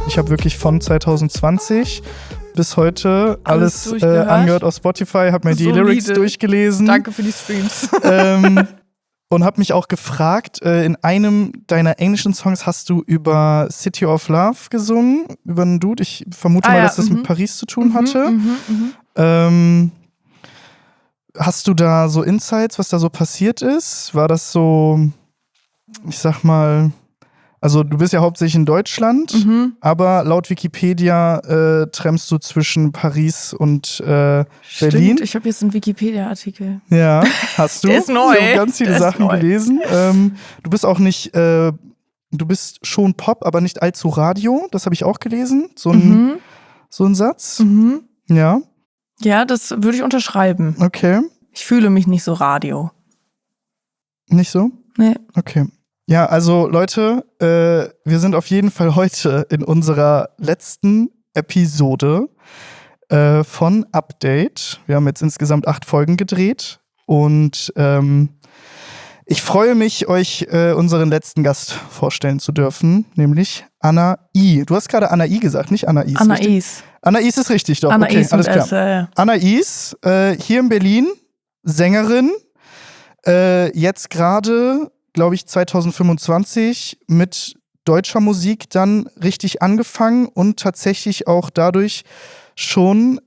Ich habe wirklich von 2020 bis heute alles angehört auf Spotify, habe mir die Lyrics durchgelesen. Danke für die Streams. Und habe mich auch gefragt, in einem deiner englischen Songs hast du über City of Love gesungen, über einen Dude. Ich vermute mal, dass das mit Paris zu tun hatte. Hast du da so Insights, was da so passiert ist? War das so, ich sag mal, also du bist ja hauptsächlich in Deutschland, aber laut Wikipedia trampst du zwischen Paris und Berlin. Stimmt, ich habe jetzt einen Wikipedia-Artikel. Ja, hast du? Der ist neu. Ich habe ganz viele Sachen gelesen. Du bist auch nicht, du bist schon Pop, aber nicht allzu Radio. Das habe ich auch gelesen. So ein Satz. Ja. Ja, das würde ich unterschreiben. Okay. Ich fühle mich nicht so Radio. Nicht so? Nee. Okay. Ja, also Leute, wir sind auf jeden Fall heute in unserer letzten Episode von Update. Wir haben jetzt insgesamt 8 Folgen gedreht und ich freue mich, euch unseren letzten Gast vorstellen zu dürfen, nämlich Anna I. Du hast gerade Anna I gesagt, nicht Anna Is. Anna Is. Anna Is ist richtig, doch. Anna okay, Is alles klar. ja. Anna Is, hier in Berlin, Sängerin, jetzt gerade, glaube ich, 2025 mit deutscher Musik dann richtig angefangen und tatsächlich auch dadurch schon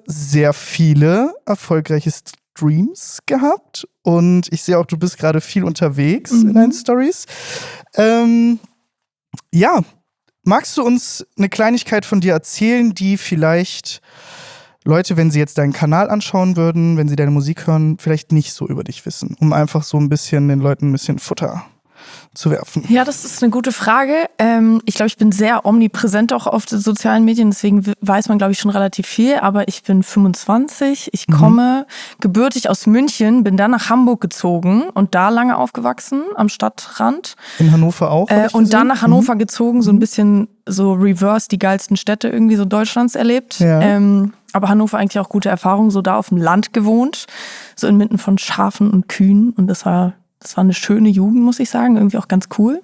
sehr viele erfolgreiche Streams gehabt. Und ich sehe auch, du bist gerade viel unterwegs in deinen Stories. Ja, magst du uns eine Kleinigkeit von dir erzählen, die vielleicht Leute, wenn sie jetzt deinen Kanal anschauen würden, wenn sie deine Musik hören, vielleicht nicht so über dich wissen, um einfach so ein bisschen den Leuten ein bisschen Futter zu werfen? Ja, das ist eine gute Frage. Ich glaube, ich bin sehr omnipräsent auch auf den sozialen Medien, deswegen weiß man, glaube ich, schon relativ viel. Aber ich bin 25, ich komme gebürtig aus München, bin dann nach Hamburg gezogen und da lange aufgewachsen, am Stadtrand. In Hannover auch? Und dann nach Hannover gezogen, so ein bisschen so reverse die geilsten Städte irgendwie so Deutschlands erlebt. Ja. Aber Hannover eigentlich auch gute Erfahrung, so da auf dem Land gewohnt, so inmitten von Schafen und Kühen. Und das war eine schöne Jugend, muss ich sagen, irgendwie auch ganz cool.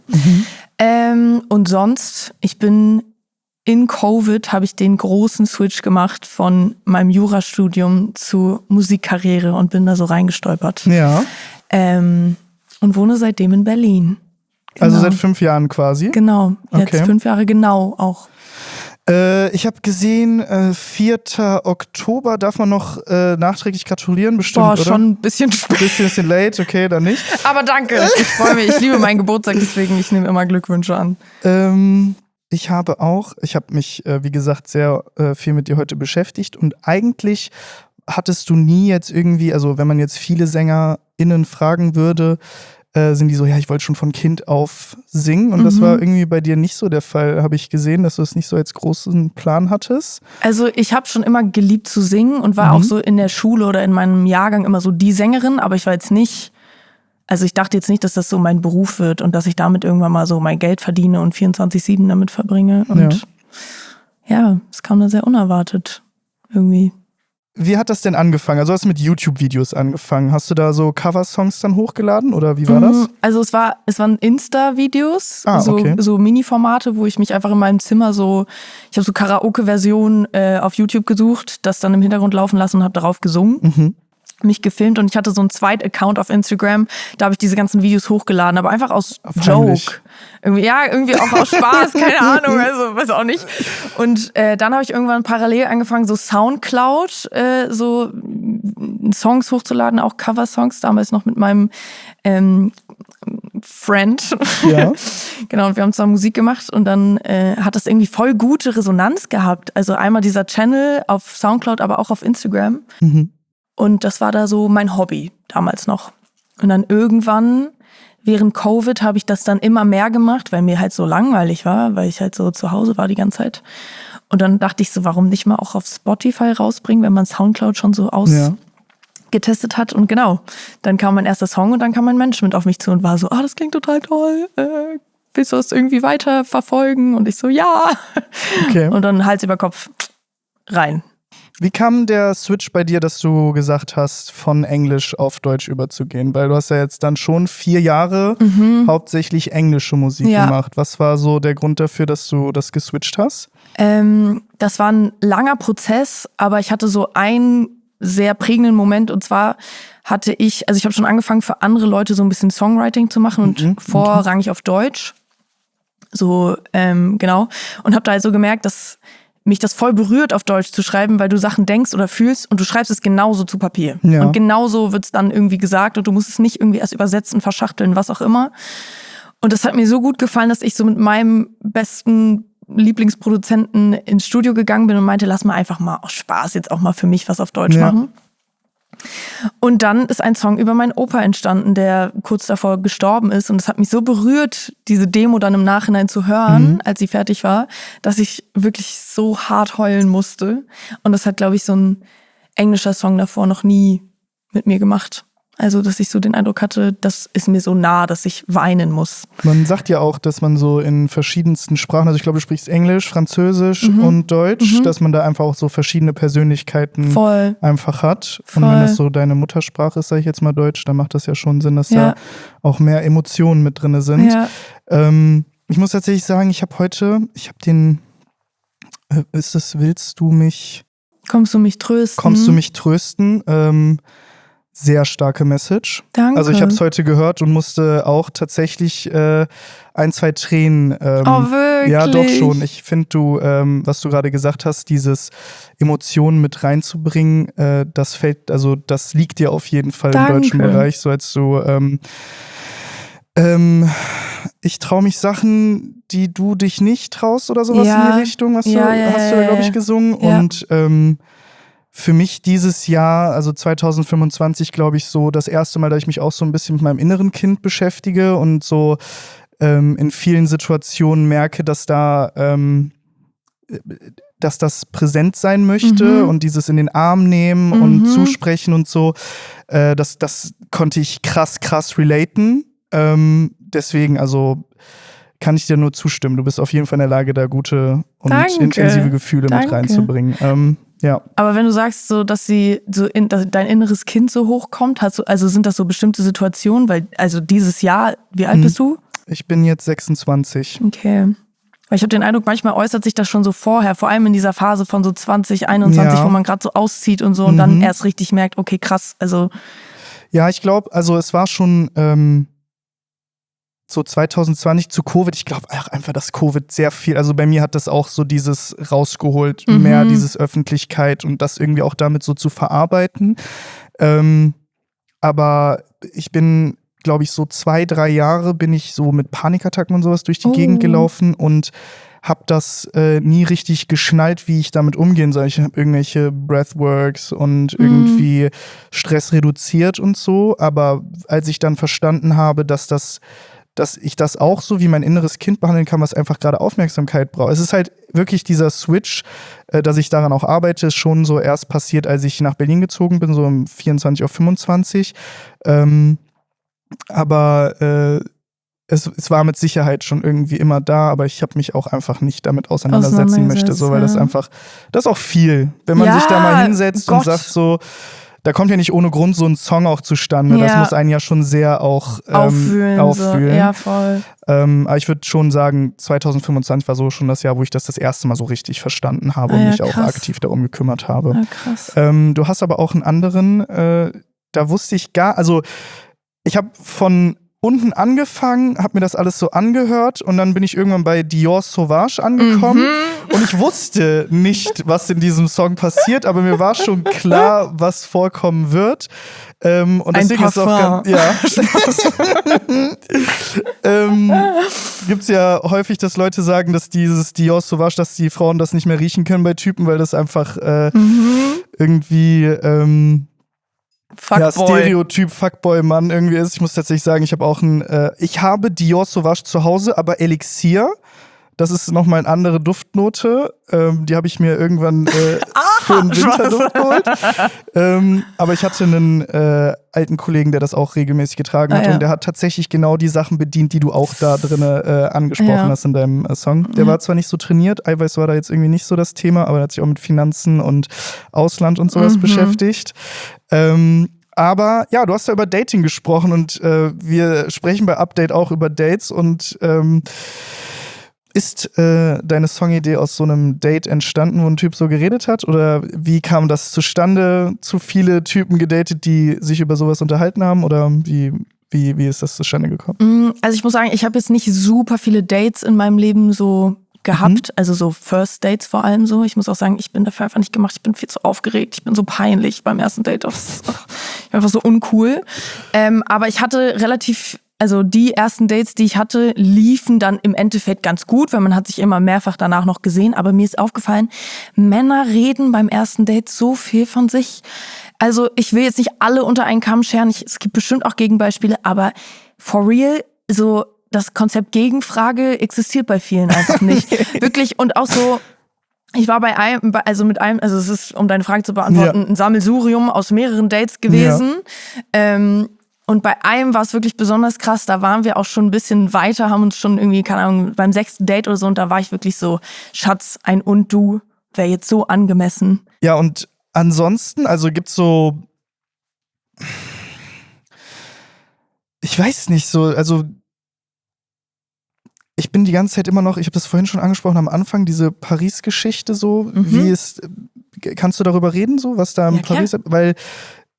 Und sonst, ich bin in Covid, habe ich den großen Switch gemacht von meinem Jurastudium zu Musikkarriere und bin da so reingestolpert. Ja. Und wohne seitdem in Berlin. Genau. Also seit 5 Jahren quasi? Genau, jetzt 5 Jahre genau auch. Ich habe gesehen, 4. Oktober darf man noch nachträglich gratulieren, bestimmt, oder? Schon ein bisschen spät. Bisschen late, okay, dann nicht. Aber danke, ich freue mich. Ich liebe meinen Geburtstag, deswegen ich nehme immer Glückwünsche an. Ich habe mich, wie gesagt, sehr viel mit dir heute beschäftigt und eigentlich hattest du nie jetzt irgendwie, also wenn man jetzt viele SängerInnen fragen würde, sind die so, ja, ich wollte schon von Kind auf singen und das war irgendwie bei dir nicht so der Fall, habe ich gesehen, dass du es nicht so als großen Plan hattest. Also ich habe schon immer geliebt zu singen und war auch so in der Schule oder in meinem Jahrgang immer so die Sängerin, aber ich war jetzt nicht, also ich dachte jetzt nicht, dass das so mein Beruf wird und dass ich damit irgendwann mal so mein Geld verdiene und 24/7 damit verbringe und ja, es kam dann sehr unerwartet irgendwie. Wie hat das denn angefangen? Also hast du mit YouTube-Videos angefangen. Hast du da so Cover-Songs dann hochgeladen oder wie war das? Also es waren Insta-Videos, so Mini-Formate, wo ich mich einfach in meinem Zimmer ich habe so Karaoke-Versionen auf YouTube gesucht, das dann im Hintergrund laufen lassen und habe darauf gesungen. Mich gefilmt und ich hatte so einen Zweit-Account auf Instagram, da habe ich diese ganzen Videos hochgeladen, aber einfach aus Joke. Irgendwie auch aus Spaß, keine Ahnung, also weiß auch nicht. Und dann habe ich irgendwann parallel angefangen, so Soundcloud, so Songs hochzuladen, auch Cover-Songs, damals noch mit meinem Friend. Ja. Genau, und wir haben zusammen Musik gemacht und dann hat das irgendwie voll gute Resonanz gehabt. Also einmal dieser Channel auf Soundcloud, aber auch auf Instagram. Und das war da so mein Hobby damals noch. Und dann irgendwann, während Covid, habe ich das dann immer mehr gemacht, weil mir halt so langweilig war, weil ich halt so zu Hause war die ganze Zeit. Und dann dachte ich so, warum nicht mal auch auf Spotify rausbringen, wenn man Soundcloud schon so ausgetestet hat. Und genau, dann kam mein erster Song und dann kam mein Management auf mich zu und war so, das klingt total toll, willst du das irgendwie weiter verfolgen? Und ich so, ja. Okay. Und dann Hals über Kopf rein. Wie kam der Switch bei dir, dass du gesagt hast, von Englisch auf Deutsch überzugehen? Weil du hast ja jetzt dann schon 4 Jahre hauptsächlich englische Musik gemacht. Was war so der Grund dafür, dass du das geswitcht hast? Das war ein langer Prozess, aber ich hatte so einen sehr prägenden Moment. Und zwar ich habe schon angefangen, für andere Leute so ein bisschen Songwriting zu machen und vorrangig auf Deutsch. So, genau. Und habe da also gemerkt, dass mich das voll berührt, auf Deutsch zu schreiben, weil du Sachen denkst oder fühlst und du schreibst es genauso zu Papier. Ja. Und genauso wird es dann irgendwie gesagt und du musst es nicht irgendwie erst übersetzen, verschachteln, was auch immer. Und das hat mir so gut gefallen, dass ich so mit meinem besten Lieblingsproduzenten ins Studio gegangen bin und meinte, lass mal einfach mal aus Spaß jetzt auch mal für mich was auf Deutsch machen. Und dann ist ein Song über meinen Opa entstanden, der kurz davor gestorben ist. Und es hat mich so berührt, diese Demo dann im Nachhinein zu hören, als sie fertig war, dass ich wirklich so hart heulen musste. Und das hat, glaube ich, so ein englischer Song davor noch nie mit mir gemacht. Also, dass ich so den Eindruck hatte, das ist mir so nah, dass ich weinen muss. Man sagt ja auch, dass man so in verschiedensten Sprachen, also ich glaube, du sprichst Englisch, Französisch und Deutsch, dass man da einfach auch so verschiedene Persönlichkeiten einfach hat. Voll. Und wenn das so deine Muttersprache ist, sage ich jetzt mal Deutsch, dann macht das ja schon Sinn, dass da auch mehr Emotionen mit drin sind. Ja. Ich muss tatsächlich sagen, Kommst du mich trösten? Sehr starke Message. Danke. Also ich habe es heute gehört und musste auch tatsächlich 1, 2 Tränen. Oh, wirklich? Ja, doch schon. Ich finde, was du gerade gesagt hast, dieses Emotionen mit reinzubringen, das liegt dir auf jeden Fall im deutschen Bereich, so als du ich traue mich Sachen, die du dich nicht traust oder sowas in die Richtung, hast du glaube ich, gesungen. Ja. Und für mich dieses Jahr, also 2025, glaube ich, so das erste Mal, dass ich mich auch so ein bisschen mit meinem inneren Kind beschäftige und so in vielen Situationen merke, dass das präsent sein möchte und dieses in den Arm nehmen und zusprechen und so, das konnte ich krass relaten. Deswegen, also kann ich dir nur zustimmen. Du bist auf jeden Fall in der Lage, da gute und intensive Gefühle mit reinzubringen. Ja. Aber wenn du sagst, so, dass dass dein inneres Kind so hochkommt, sind das so bestimmte Situationen? Weil, also dieses Jahr, wie alt bist du? Ich bin jetzt 26. Okay. Weil ich habe den Eindruck, manchmal äußert sich das schon so vorher, vor allem in dieser Phase von so 20, 21, wo man gerade so auszieht und so und dann erst richtig merkt, okay, krass, also. Ja, ich glaube, also es war schon so 2020 zu Covid, ich glaube auch einfach, dass Covid sehr viel, also bei mir hat das auch so dieses rausgeholt, mehr dieses Öffentlichkeit und das irgendwie auch damit so zu verarbeiten. Aber ich bin, glaube ich, so 2, 3 Jahre bin ich so mit Panikattacken und sowas durch die Gegend gelaufen und habe das nie richtig geschnallt, wie ich damit umgehen soll. Ich habe irgendwelche Breathworks und irgendwie Stress reduziert und so, aber als ich dann verstanden habe, dass ich das auch so wie mein inneres Kind behandeln kann, was einfach gerade Aufmerksamkeit braucht. Es ist halt wirklich dieser Switch, dass ich daran auch arbeite, ist schon so erst passiert, als ich nach Berlin gezogen bin, so um 24 auf 25. Aber es war mit Sicherheit schon irgendwie immer da, aber ich habe mich auch einfach nicht damit auseinandersetzen möchte, so, weil das ist auch viel. Wenn man sich da mal hinsetzt und sagt so, da kommt ja nicht ohne Grund so ein Song auch zustande. Ja. Das muss einen ja schon sehr auch auffühlen. So. Ja, voll. Aber ich würde schon sagen, 2025 war so schon das Jahr, wo ich das erste Mal so richtig verstanden habe und mich auch aktiv darum gekümmert habe. Ja, krass. Du hast aber auch einen anderen, da wusste ich ich habe von unten angefangen, habe mir das alles so angehört und dann bin ich irgendwann bei Dior Sauvage angekommen und ich wusste nicht, was in diesem Song passiert, aber mir war schon klar, was vorkommen wird. Und deswegen ist es auch gibt's ja häufig, dass Leute sagen, dass dieses Dior Sauvage, dass die Frauen das nicht mehr riechen können bei Typen, weil das einfach irgendwie Stereotyp Fuckboy-Mann irgendwie ist. Ich muss tatsächlich sagen, ich habe Dior Sauvage zu Hause, aber Elixir, Das ist nochmal eine andere Duftnote. Die habe ich mir irgendwann für den Winterduft geholt. Aber ich hatte einen alten Kollegen, der das auch regelmäßig getragen hat. Und der hat tatsächlich genau die Sachen bedient, die du auch da drin angesprochen hast in deinem Song. Der war zwar nicht so trainiert, Eiweiß war da jetzt irgendwie nicht so das Thema, aber er hat sich auch mit Finanzen und Ausland und sowas beschäftigt. Aber ja, du hast ja über Dating gesprochen und wir sprechen bei Update auch über Dates und ist deine Songidee aus so einem Date entstanden, wo ein Typ so geredet hat? Oder wie kam das zustande? Zu viele Typen gedatet, die sich über sowas unterhalten haben? Oder wie ist das zustande gekommen? Also ich muss sagen, ich habe jetzt nicht super viele Dates in meinem Leben so gehabt, also so First Dates vor allem so. Ich muss auch sagen, ich bin dafür einfach nicht gemacht. Ich bin viel zu aufgeregt. Ich bin so peinlich beim ersten Date. Ich bin einfach so uncool. Aber ich hatte also die ersten Dates, die ich hatte, liefen dann im Endeffekt ganz gut, weil man hat sich immer mehrfach danach noch gesehen. Aber mir ist aufgefallen, Männer reden beim ersten Date so viel von sich. Also ich will jetzt nicht alle unter einen Kamm scheren. Es gibt bestimmt auch Gegenbeispiele, aber for real, so das Konzept Gegenfrage existiert bei vielen einfach nicht. Wirklich, und auch so, ich war also es ist, um deine Frage zu beantworten, ein Sammelsurium aus mehreren Dates gewesen. Ja. Und bei einem war es wirklich besonders krass, da waren wir auch schon ein bisschen weiter, haben uns schon irgendwie, keine Ahnung, beim 6. Date oder so, und da war ich wirklich so, Schatz, ein und du wäre jetzt so angemessen. Ja, und ansonsten, also gibt's so, ich weiß nicht, so, also ich bin die ganze Zeit immer noch, ich habe das vorhin schon angesprochen, am Anfang, diese Paris-Geschichte so, kannst du darüber reden, so, was da in Paris, weil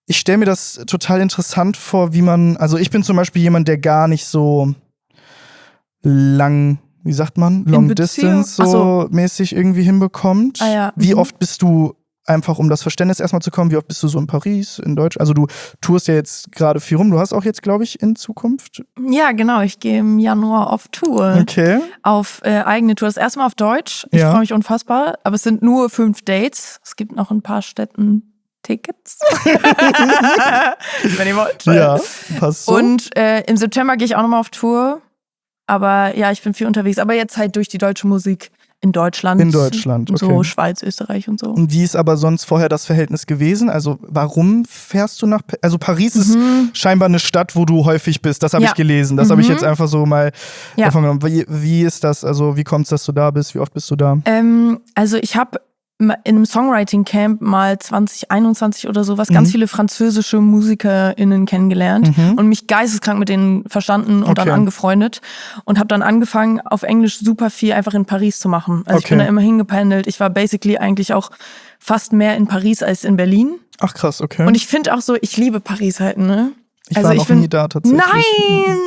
ich stelle mir das total interessant vor, wie man, also ich bin zum Beispiel jemand, der gar nicht so lang, wie sagt man, Long Distance so mäßig irgendwie hinbekommt. Wie oft bist du, einfach um das Verständnis erstmal zu kommen, wie oft bist du so in Paris, in Deutsch? Also du tourst ja jetzt gerade viel rum, du hast auch jetzt, glaube ich, in Zukunft? Ja, genau, ich gehe im Januar auf Tour. Okay. Auf eigene Tour. Das erste Mal auf Deutsch, ich freue mich unfassbar, aber es sind nur 5 Dates. Es gibt noch ein paar Städten Tickets. Wenn ihr wollt. Ja, passt so. Und im September gehe ich auch nochmal auf Tour. Aber ja, ich bin viel unterwegs. Aber jetzt halt durch die deutsche Musik in Deutschland. In Deutschland, okay. So Schweiz, Österreich und so. Und wie ist aber sonst vorher das Verhältnis gewesen? Also warum fährst du nach Also Paris ist scheinbar eine Stadt, wo du häufig bist. Das habe ich gelesen. Das habe ich jetzt einfach so mal davon genommen. Wie ist das? Also wie kommt es, dass du da bist? Wie oft bist du da? Also ich habe in einem Songwriting-Camp mal 2021 oder sowas ganz viele französische MusikerInnen kennengelernt und mich geisteskrank mit denen verstanden und dann angefreundet und habe dann angefangen, auf Englisch super viel einfach in Paris zu machen. Also ich bin da immer hingependelt. Ich war basically eigentlich auch fast mehr in Paris als in Berlin. Ach krass, okay. Und ich finde auch so, ich liebe Paris halt, ne? Ich war noch nie da tatsächlich. Nein!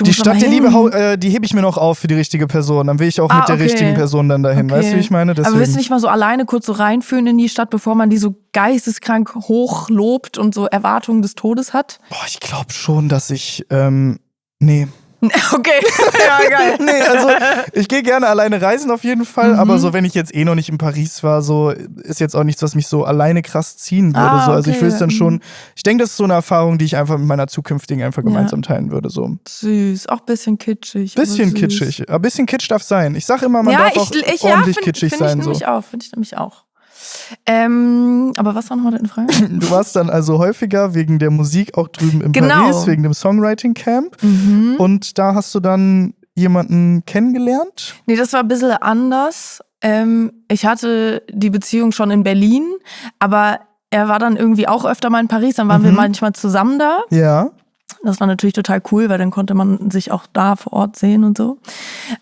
Die Stadt der Liebe, die hebe ich mir noch auf für die richtige Person. Dann will ich auch mit der richtigen Person dann dahin. Okay. Weißt du, wie ich meine? Deswegen. Aber willst du nicht mal so alleine kurz so reinführen in die Stadt, bevor man die so geisteskrank hochlobt und so Erwartungen des Todes hat? Boah, ich glaube schon, dass ich, nee. Okay, ja, geil. Nee, also ich gehe gerne alleine reisen auf jeden Fall, aber so, wenn ich jetzt noch nicht in Paris war, so ist jetzt auch nichts, was mich so alleine krass ziehen würde. So. Also ich will es dann schon, ich denke, das ist so eine Erfahrung, die ich einfach mit meiner zukünftigen einfach gemeinsam teilen würde. So. Süß, auch ein bisschen kitschig. Bisschen kitschig, ein bisschen Kitsch darf sein. Ich sag immer, man darf auch ordentlich kitschig sein. Finde ich nämlich auch. Aber was war nochmal deine Frage? Du warst dann also häufiger wegen der Musik auch drüben in Paris, wegen dem Songwriting-Camp. Und da hast du dann jemanden kennengelernt? Nee, das war ein bisschen anders. Ich hatte die Beziehung schon in Berlin, aber er war dann irgendwie auch öfter mal in Paris. Dann waren wir manchmal zusammen da. Ja. Das war natürlich total cool, weil dann konnte man sich auch da vor Ort sehen und so.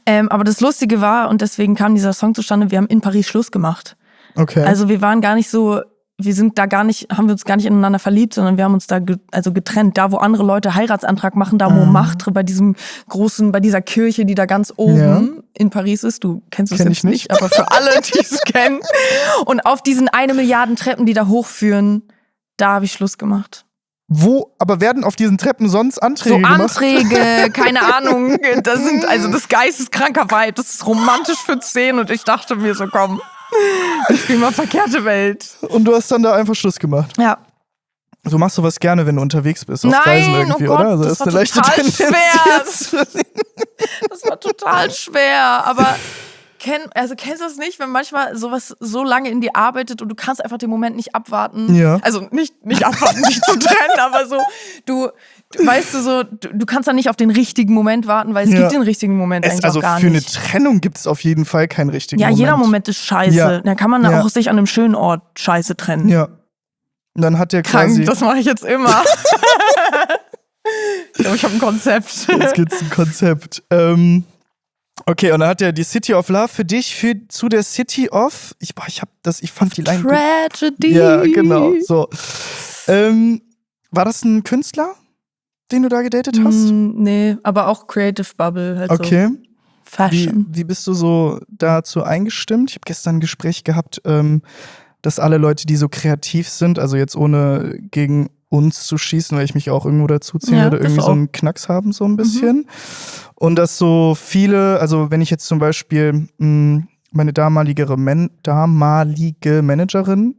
Aber das Lustige war, und deswegen kam dieser Song zustande, wir haben in Paris Schluss gemacht. Okay. Also wir waren gar nicht so, haben wir uns gar nicht ineinander verliebt, sondern wir haben uns da getrennt. Da, wo andere Leute Heiratsantrag machen, da Montmartre, bei dieser Kirche, die da ganz oben in Paris ist. Du kennst es jetzt nicht, aber für alle, die es kennen. Und auf diesen 1 Milliarden Treppen, die da hochführen, da habe ich Schluss gemacht. Wo, aber werden auf diesen Treppen sonst Anträge gemacht? So Anträge, keine Ahnung. Das ist geisteskranker Vibe. Das ist romantisch für 10 und ich dachte mir so, komm. Ich spiele mal verkehrte Welt. Und du hast dann da einfach Schluss gemacht? Ja. Du machst sowas gerne, wenn du unterwegs bist, auf Reisen irgendwie, Gott, oder? Also das ist eine war leichte total Tendenz schwer. Das war total schwer, aber kennst du das nicht, wenn manchmal sowas so lange in dir arbeitet und du kannst einfach den Moment nicht abwarten? Ja. Also nicht abwarten, dich zu trennen, aber so, du weißt du so, du kannst dann nicht auf den richtigen Moment warten, weil es gibt den richtigen Moment eigentlich auch gar nicht. Also für eine Trennung gibt es auf jeden Fall keinen richtigen Moment. Ja, jeder Moment ist scheiße. Ja. Dann kann man auch sich an einem schönen Ort scheiße trennen. Ja. Und dann hat der Krank, quasi... das mache ich jetzt immer. Ich glaube, ich habe ein Konzept. Jetzt gibt's ein Konzept. Okay, und dann hat er die City of Love für dich zu der City of... Ich fand die Line gut. Tragedy. Ja, genau. So. War das ein Künstler, den du da gedatet hast? Nee, aber auch Creative Bubble. Halt okay. So Fashion. Wie bist du so dazu eingestimmt? Ich habe gestern ein Gespräch gehabt, dass alle Leute, die so kreativ sind, also jetzt ohne gegen uns zu schießen, weil ich mich auch irgendwo dazu ziehen würde, irgendwie so einen Knacks haben, so ein bisschen. Und dass so viele, also wenn ich jetzt zum Beispiel meine damalige Managerin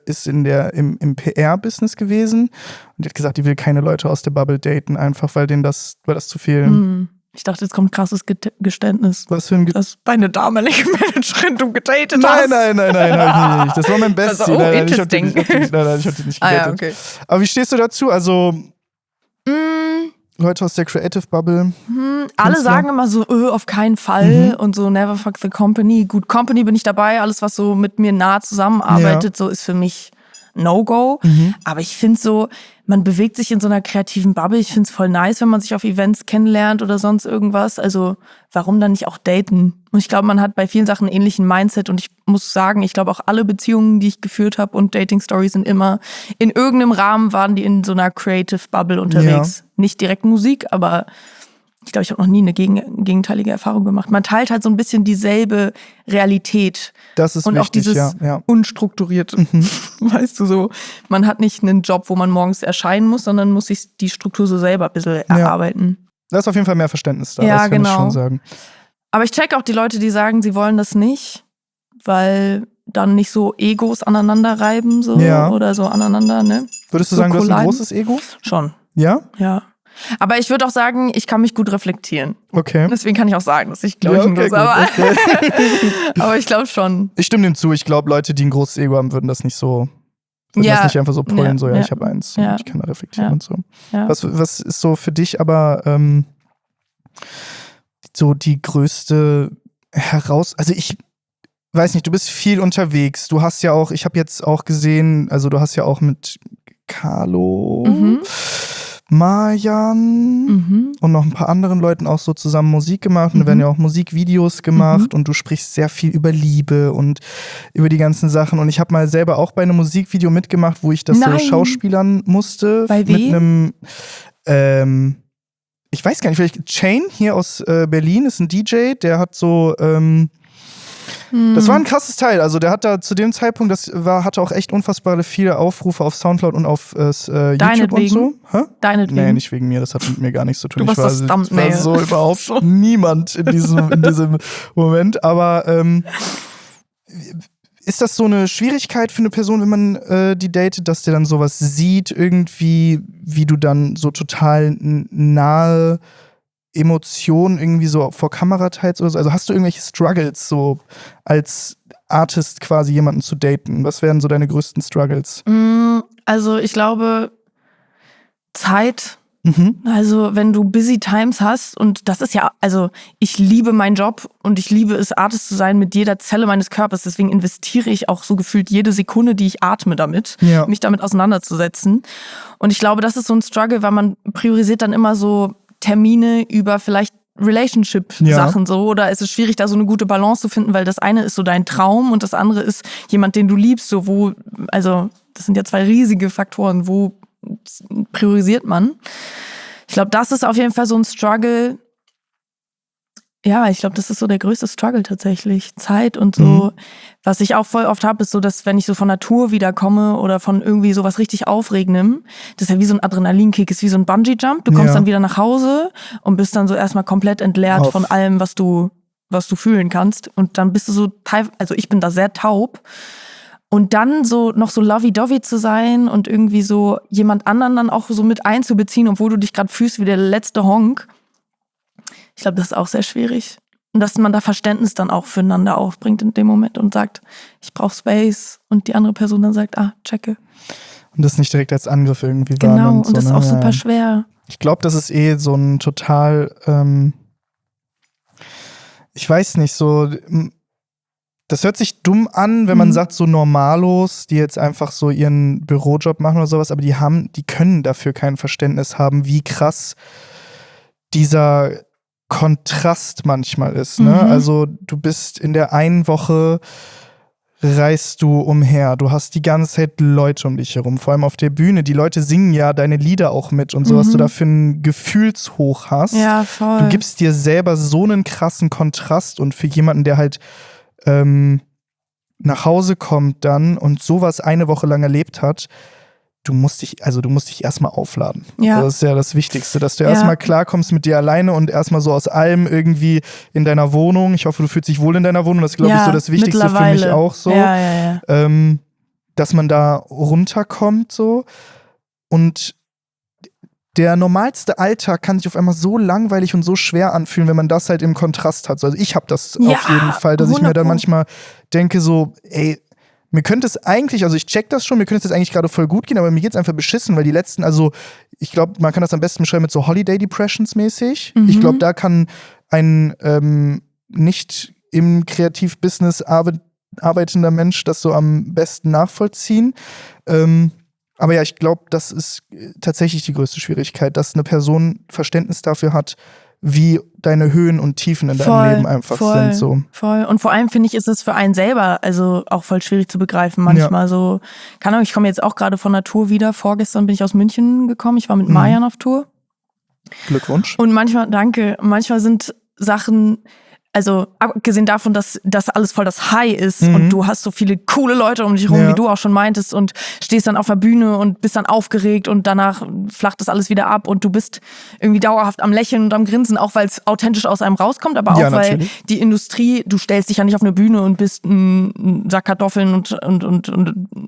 ist im PR-Business gewesen und die hat gesagt, die will keine Leute aus der Bubble daten, einfach weil das zu viel... Ich dachte, jetzt kommt ein krasses Geständnis. Was für ein Dass deine damalige Managerin du gedatet hast. Nein, hab ich nicht. Das war mein Bestie. Also, nein, ich hab die nicht gedatet. Ja, okay. Aber wie stehst du dazu? Also, Leute aus der Creative Bubble. Alle sagen immer so, auf keinen Fall und so never fuck the company. Gut, Company bin ich dabei. Alles, was so mit mir nah zusammenarbeitet, so ist für mich No-Go. Aber ich finde so, man bewegt sich in so einer kreativen Bubble. Ich finde es voll nice, wenn man sich auf Events kennenlernt oder sonst irgendwas. Also warum dann nicht auch daten? Und ich glaube, man hat bei vielen Sachen einen ähnlichen Mindset. Und ich muss sagen, ich glaube auch alle Beziehungen, die ich geführt habe und Dating-Stories sind immer, in irgendeinem Rahmen waren die in so einer Creative Bubble unterwegs. Ja. Nicht direkt Musik, aber ich glaube, ich habe noch nie eine gegenteilige Erfahrung gemacht. Man teilt halt so ein bisschen dieselbe Realität. Das ist und wichtig, auch dieses Unstrukturierte. Weißt du, so, man hat nicht einen Job, wo man morgens erscheinen muss, sondern muss sich die Struktur so selber ein bisschen erarbeiten. Da ist auf jeden Fall mehr Verständnis da, ja, das kann ich schon sagen. Aber ich check auch die Leute, die sagen, sie wollen das nicht, weil dann nicht so Egos aneinander reiben so oder so aneinander, ne? Würdest du sagen, du hast ein großes Ego? Schon. Ja? Ja. Aber ich würde auch sagen, ich kann mich gut reflektieren. Okay. Deswegen kann ich auch sagen, dass ich, glaube ich, ein großes aber ich glaube schon. Ich stimme dem zu. Ich glaube, Leute, die ein großes Ego haben, würden das nicht so, das nicht einfach so pullen, so, ich habe eins, ich kann da reflektieren und so. Ja. Was ist so für dich aber so die größte also ich weiß nicht, du bist viel unterwegs. Du hast ja auch, ich habe jetzt auch gesehen, also du hast ja auch mit Carlo, Marjan und noch ein paar anderen Leuten auch so zusammen Musik gemacht und da werden ja auch Musikvideos gemacht und du sprichst sehr viel über Liebe und über die ganzen Sachen und ich habe mal selber auch bei einem Musikvideo mitgemacht, wo ich das so schauspielern musste. Bei wem? Mit einem ich weiß gar nicht, vielleicht Chain hier aus Berlin ist ein DJ, der hat so das war ein krasses Teil. Also der hat da zu dem Zeitpunkt, hatte auch echt unfassbare viele Aufrufe auf Soundcloud und auf YouTube und so. Deinetwegen? Nee, nicht wegen mir, das hat mit mir gar nichts zu tun. Du warst das Thumbnail. Ich war so überhaupt niemand in diesem Moment. Aber ist das so eine Schwierigkeit für eine Person, wenn man die datet, dass der dann sowas sieht, irgendwie, wie du dann so total nahe Emotionen irgendwie so vor Kamera teilst oder so? Also hast du irgendwelche Struggles, so als Artist quasi jemanden zu daten? Was wären so deine größten Struggles? Also ich glaube, Zeit. Also wenn du busy times hast und das ist ja, also ich liebe meinen Job und ich liebe es, Artist zu sein mit jeder Zelle meines Körpers. Deswegen investiere ich auch so gefühlt jede Sekunde, die ich atme damit, mich damit auseinanderzusetzen. Und ich glaube, das ist so ein Struggle, weil man priorisiert dann immer so Termine über vielleicht Relationship-Sachen so, oder ist es schwierig, da so eine gute Balance zu finden, weil das eine ist so dein Traum und das andere ist jemand, den du liebst, so also das sind ja zwei riesige Faktoren, wo priorisiert man? Ich glaube, das ist auf jeden Fall so ein Struggle. Ja, ich glaube, das ist so der größte Struggle tatsächlich. Zeit und so. Was ich auch voll oft habe, ist so, dass wenn ich so von Natur wiederkomme oder von irgendwie sowas richtig Aufregendem, das ist ja wie so ein Adrenalinkick, ist wie so ein Bungee-Jump. Du kommst dann wieder nach Hause und bist dann so erstmal komplett entleert von allem, was du fühlen kannst. Und dann bist du so, also ich bin da sehr taub. Und dann so noch so lovey-dovey zu sein und irgendwie so jemand anderen dann auch so mit einzubeziehen, obwohl du dich gerade fühlst wie der letzte Honk. Ich glaube, das ist auch sehr schwierig. Und dass man da Verständnis dann auch füreinander aufbringt in dem Moment und sagt, ich brauche Space und die andere Person dann sagt, checke. Und das nicht direkt als Angriff irgendwie wahrnimmt. Genau, und das ist auch super schwer. Ich glaube, das ist so ein total, ich weiß nicht, so, das hört sich dumm an, wenn man sagt, so Normalos, die jetzt einfach so ihren Bürojob machen oder sowas, aber die können dafür kein Verständnis haben, wie krass dieser Kontrast manchmal ist, ne? Also du bist in der einen Woche reist du umher, du hast die ganze Zeit Leute um dich herum, vor allem auf der Bühne, die Leute singen ja deine Lieder auch mit und so, was du da für einen Gefühlshoch hast. Ja, voll. Du gibst dir selber so einen krassen Kontrast und für jemanden, der halt nach Hause kommt dann und sowas eine Woche lang erlebt hat, du musst dich erstmal aufladen. Ja. Das ist ja das Wichtigste, dass du erstmal klarkommst mit dir alleine und erstmal so aus allem irgendwie in deiner Wohnung. Ich hoffe, du fühlst dich wohl in deiner Wohnung. Das ist, glaube ich, so das Wichtigste für mich auch so. Ja. Dass man da runterkommt so. Und der normalste Alltag kann sich auf einmal so langweilig und so schwer anfühlen, wenn man das halt im Kontrast hat. Also ich habe das auf jeden Fall, dass ich mir dann manchmal denke so, ey, mir könnte es eigentlich, also ich check das schon, mir könnte es jetzt eigentlich gerade voll gut gehen, aber mir geht's einfach beschissen, weil die letzten, also ich glaube, man kann das am besten beschreiben mit so Holiday Depressions mäßig. Ich glaube, da kann ein nicht im Kreativbusiness arbeitender Mensch das so am besten nachvollziehen. Aber ja, ich glaube, das ist tatsächlich die größte Schwierigkeit, dass eine Person Verständnis dafür hat, wie deine Höhen und Tiefen in deinem Leben einfach sind. So. Voll. Und vor allem finde ich, ist es für einen selber also auch voll schwierig zu begreifen manchmal. So, keine Ahnung, ich komme jetzt auch gerade von der Tour wieder. Vorgestern bin ich aus München gekommen. Ich war mit Marian auf Tour. Glückwunsch. Und manchmal sind Sachen, also abgesehen davon, dass das alles voll das High ist und du hast so viele coole Leute um dich rum, wie du auch schon meintest, und stehst dann auf der Bühne und bist dann aufgeregt und danach flacht das alles wieder ab und du bist irgendwie dauerhaft am Lächeln und am Grinsen, auch weil es authentisch aus einem rauskommt, aber auch weil die Industrie, du stellst dich ja nicht auf eine Bühne und bist ein Sack Kartoffeln und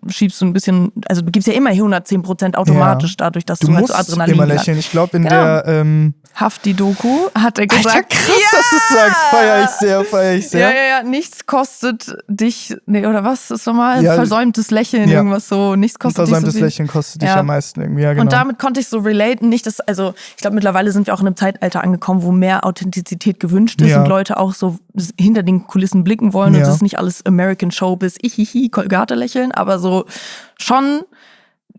schiebst so ein bisschen, also du gibst ja immer 110% automatisch dadurch, dass du halt so Adrenalin immer lächeln. Ich glaube, in der Hafti-Doku hat er gesagt, Alter, krass, dass du sagst, feier ich sehr. Ja, nichts kostet dich, oder was ist nochmal? Versäumtes Lächeln, irgendwas so, nichts kostet dich so versäumtes Lächeln kostet dich am meisten irgendwie, ja, genau. Und damit konnte ich so relaten, ich glaube, mittlerweile sind wir auch in einem Zeitalter angekommen, wo mehr Authentizität gewünscht ist und Leute auch so hinter den Kulissen blicken wollen und es ist nicht alles American Showbiz, Colgate lächeln, aber so schon,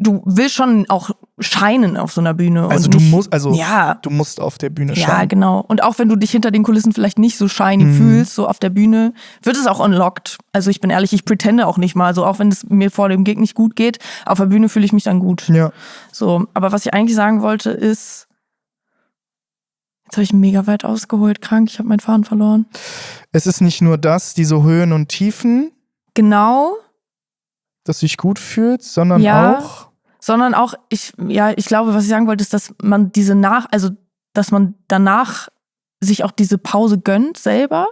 du willst schon auch scheinen auf so einer Bühne. Also und du musst auf der Bühne scheinen. Ja, genau. Und auch wenn du dich hinter den Kulissen vielleicht nicht so shiny fühlst, so auf der Bühne, wird es auch unlocked. Also ich bin ehrlich, ich pretende auch nicht mal. So, auch wenn es mir vor dem Gig nicht gut geht, auf der Bühne fühle ich mich dann gut. Ja. So, aber was ich eigentlich sagen wollte ist, jetzt habe ich mega weit ausgeholt, krank, ich habe meinen Faden verloren. Es ist nicht nur das, diese Höhen und Tiefen. Genau. Dass du dich gut fühlst, sondern auch, ich glaube, was ich sagen wollte, ist, dass man dass man danach sich auch diese Pause gönnt selber.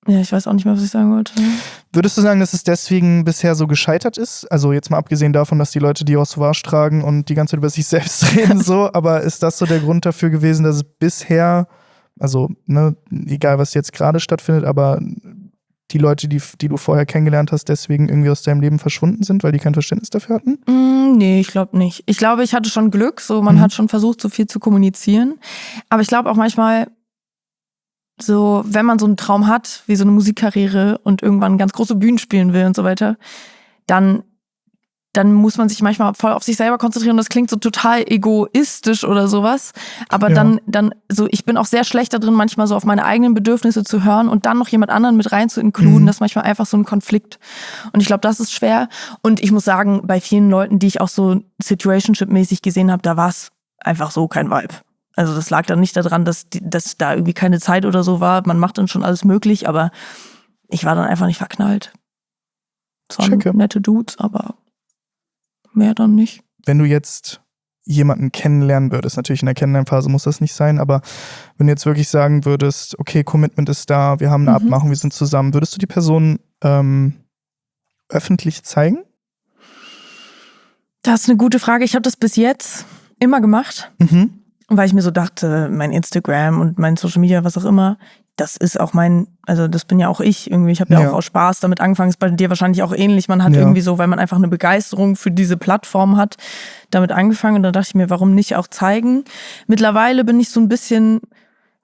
Ja, ich weiß auch nicht mehr, was ich sagen wollte. Würdest du sagen, dass es deswegen bisher so gescheitert ist? Also jetzt mal abgesehen davon, dass die Leute die Sauvage tragen und die ganze Zeit über sich selbst reden, so, aber ist das so der Grund dafür gewesen, dass es bisher, also, ne, egal was jetzt gerade stattfindet, aber die Leute, die du vorher kennengelernt hast, deswegen irgendwie aus deinem Leben verschwunden sind, weil die kein Verständnis dafür hatten? Nee, ich glaube nicht. Ich glaube, ich hatte schon Glück, so man hat schon versucht, so viel zu kommunizieren. Aber ich glaube auch manchmal, so wenn man so einen Traum hat, wie so eine Musikkarriere und irgendwann ganz große Bühnen spielen will und so weiter, dann muss man sich manchmal voll auf sich selber konzentrieren. Das klingt so total egoistisch oder sowas. Aber dann so, ich bin auch sehr schlecht da drin, manchmal so auf meine eigenen Bedürfnisse zu hören und dann noch jemand anderen mit rein zu inkluden. Das ist manchmal einfach so ein Konflikt. Und ich glaube, das ist schwer. Und ich muss sagen, bei vielen Leuten, die ich auch so situationship-mäßig gesehen habe, da war es einfach so kein Vibe. Also das lag dann nicht daran, dass da irgendwie keine Zeit oder so war. Man macht dann schon alles möglich, aber ich war dann einfach nicht verknallt. Es waren nette Dudes, aber mehr dann nicht. Wenn du jetzt jemanden kennenlernen würdest, natürlich in der Kennenlernphase muss das nicht sein, aber wenn du jetzt wirklich sagen würdest, okay, Commitment ist da, wir haben eine Abmachung, wir sind zusammen, würdest du die Person öffentlich zeigen? Das ist eine gute Frage. Ich habe das bis jetzt immer gemacht. weil ich mir so dachte, mein Instagram und mein Social Media, was auch immer, das ist auch das bin ja auch ich irgendwie. Ich habe ja auch aus Spaß damit angefangen. Ist bei dir wahrscheinlich auch ähnlich. Man hat irgendwie so, weil man einfach eine Begeisterung für diese Plattform hat, damit angefangen. Und da dachte ich mir, warum nicht auch zeigen? Mittlerweile bin ich so ein bisschen,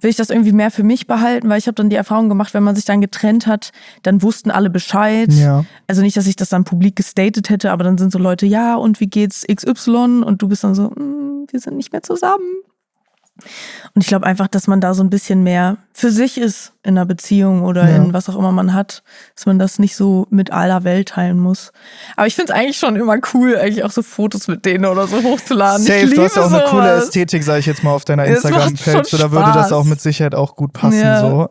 will ich das irgendwie mehr für mich behalten, weil ich habe dann die Erfahrung gemacht, wenn man sich dann getrennt hat, dann wussten alle Bescheid. Ja. Also nicht, dass ich das dann publik gestatet hätte, aber dann sind so Leute, ja, und wie geht's XY? Und du bist dann so, wir sind nicht mehr zusammen. Und ich glaube einfach, dass man da so ein bisschen mehr für sich ist in einer Beziehung oder in was auch immer man hat, dass man das nicht so mit aller Welt teilen muss. Aber ich finde es eigentlich schon immer cool, eigentlich auch so Fotos mit denen oder so hochzuladen. Safe, du hast ja auch eine coole Ästhetik, sag ich jetzt mal, auf deiner Instagram-Page. Da würde das auch mit Sicherheit auch gut passen. Ja. So.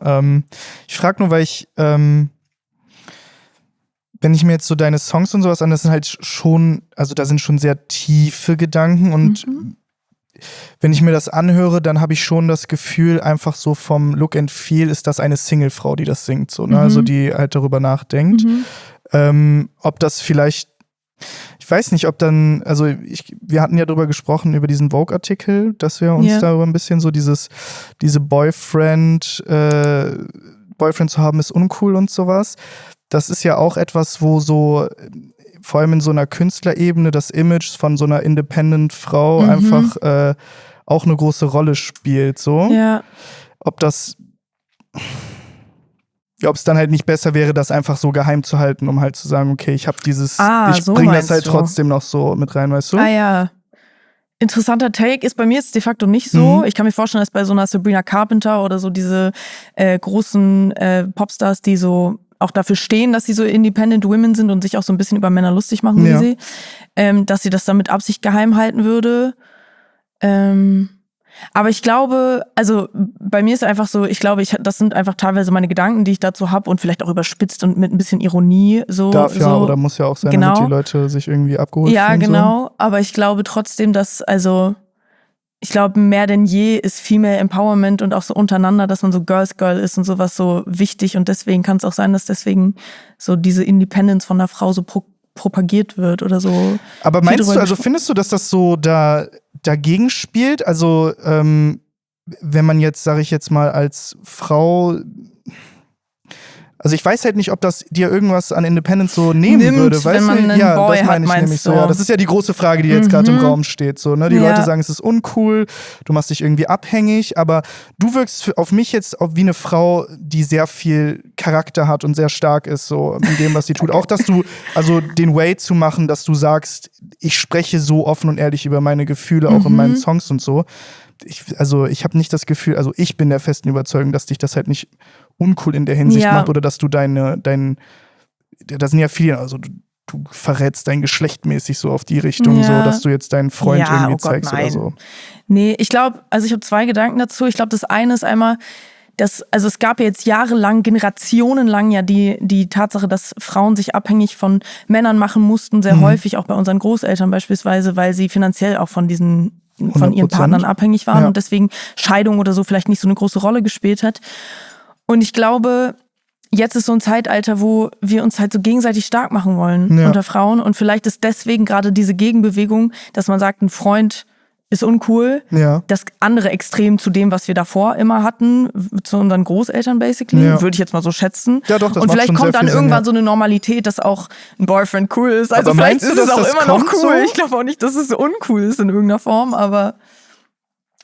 Ich frage nur, weil ich, wenn ich mir jetzt so deine Songs und sowas an, das sind halt schon, also da sind schon sehr tiefe Gedanken und wenn ich mir das anhöre, dann habe ich schon das Gefühl, einfach so vom Look and Feel ist das eine Single-Frau, die das singt, so, ne? Also die halt darüber nachdenkt. Ob das vielleicht, ich weiß nicht, ob dann, also wir hatten ja darüber gesprochen, über diesen Vogue-Artikel, dass wir uns darüber ein bisschen so diese Boyfriend zu haben ist uncool und sowas. Das ist ja auch etwas, wo so vor allem in so einer Künstlerebene das Image von so einer Independent-Frau einfach auch eine große Rolle spielt. So. Ja. Ob es dann halt nicht besser wäre, das einfach so geheim zu halten, um halt zu sagen, okay, ich habe dieses, ich bringe das halt trotzdem noch so mit rein, weißt du? Ah ja. Interessanter Take ist bei mir jetzt de facto nicht so. Ich kann mir vorstellen, dass bei so einer Sabrina Carpenter oder so diese großen Popstars, die so auch dafür stehen, dass sie so Independent Women sind und sich auch so ein bisschen über Männer lustig machen, wie sie, dass sie das dann mit Absicht geheim halten würde. Aber ich glaube, also bei mir ist einfach so, ich glaube, das sind einfach teilweise meine Gedanken, die ich dazu habe und vielleicht auch überspitzt und mit ein bisschen Ironie. So, darf ja oder muss ja auch sein, damit die Leute sich irgendwie abgeholt fühlen. Ja, genau. So. Aber ich glaube trotzdem, dass, ich glaube, mehr denn je ist Female Empowerment und auch so untereinander, dass man so Girls Girl ist und sowas so wichtig. Und deswegen kann es auch sein, dass deswegen so diese Independence von der Frau so propagiert wird oder so. Aber meinst du, also findest du, dass das so dagegen spielt? Also wenn man jetzt, sage ich jetzt mal, als Frau, also ich weiß halt nicht, ob das dir irgendwas an Independence so nehmen würde, weißt du? Ja, Boy das meine ich nämlich so. Ja, das ist ja die große Frage, die jetzt gerade im Raum steht. So, ne? Die Leute sagen, es ist uncool, du machst dich irgendwie abhängig, aber du wirkst auf mich jetzt wie eine Frau, die sehr viel Charakter hat und sehr stark ist, so in dem, was sie tut. Auch, dass du, also den Way zu machen, dass du sagst, ich spreche so offen und ehrlich über meine Gefühle, auch in meinen Songs und so. Ich habe nicht das Gefühl, also ich bin der festen Überzeugung, dass dich das halt nicht uncool in der Hinsicht macht oder dass du da sind ja viele, also du verrätst dein Geschlecht mäßig so auf die Richtung, so, dass du jetzt deinen Freund irgendwie zeigst oder so. Nee, ich glaube, also ich habe 2 Gedanken dazu. Ich glaube, das eine ist einmal, also es gab ja jetzt jahrelang, generationenlang ja die Tatsache, dass Frauen sich abhängig von Männern machen mussten, sehr häufig, auch bei unseren Großeltern beispielsweise, weil sie finanziell auch von ihren Partnern abhängig waren und deswegen Scheidung oder so vielleicht nicht so eine große Rolle gespielt hat. Und ich glaube, jetzt ist so ein Zeitalter, wo wir uns halt so gegenseitig stark machen wollen unter Frauen. Und vielleicht ist deswegen gerade diese Gegenbewegung, dass man sagt, ein Freund ist uncool. Das andere Extrem zu dem, was wir davor immer hatten, zu unseren Großeltern basically, würde ich jetzt mal so schätzen. Ja, doch, das und vielleicht kommt dann irgendwann Sinn, so eine Normalität, dass auch ein Boyfriend cool ist. Also aber vielleicht ist es auch immer noch cool. So? Ich glaube auch nicht, dass es so uncool ist in irgendeiner Form, aber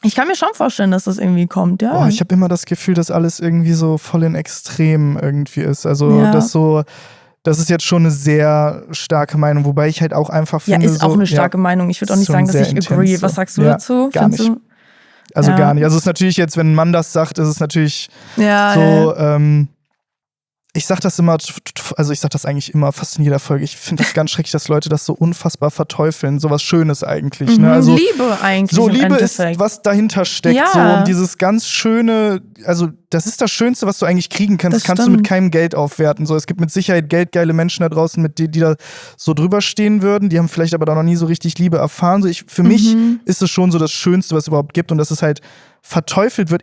ich kann mir schon vorstellen, dass das irgendwie kommt, ja. Oh, ich habe immer das Gefühl, dass alles irgendwie so voll in Extrem irgendwie ist. Also das ist jetzt schon eine sehr starke Meinung, wobei ich halt auch einfach finde. Ja, ist auch eine starke Meinung. Ich würde auch nicht sagen, dass ich agree. Was sagst du dazu? Gar nicht. Also gar nicht. Also es ist natürlich jetzt, wenn ein Mann das sagt, ist es natürlich ich sag das immer, also ich sag das eigentlich immer fast in jeder Folge. Ich finde das ganz schrecklich, dass Leute das so unfassbar verteufeln. So was Schönes eigentlich. Ne? Also, Liebe eigentlich. So Liebe ist, was dahinter steckt. So, und dieses ganz Schöne, also das ist das Schönste, was du eigentlich kriegen kannst. Das kannst du mit keinem Geld aufwerten. So, es gibt mit Sicherheit geldgeile Menschen da draußen, die da so drüber stehen würden. Die haben vielleicht aber da noch nie so richtig Liebe erfahren. So, für mich ist es schon so das Schönste, was es überhaupt gibt. Und das ist halt verteufelt wird,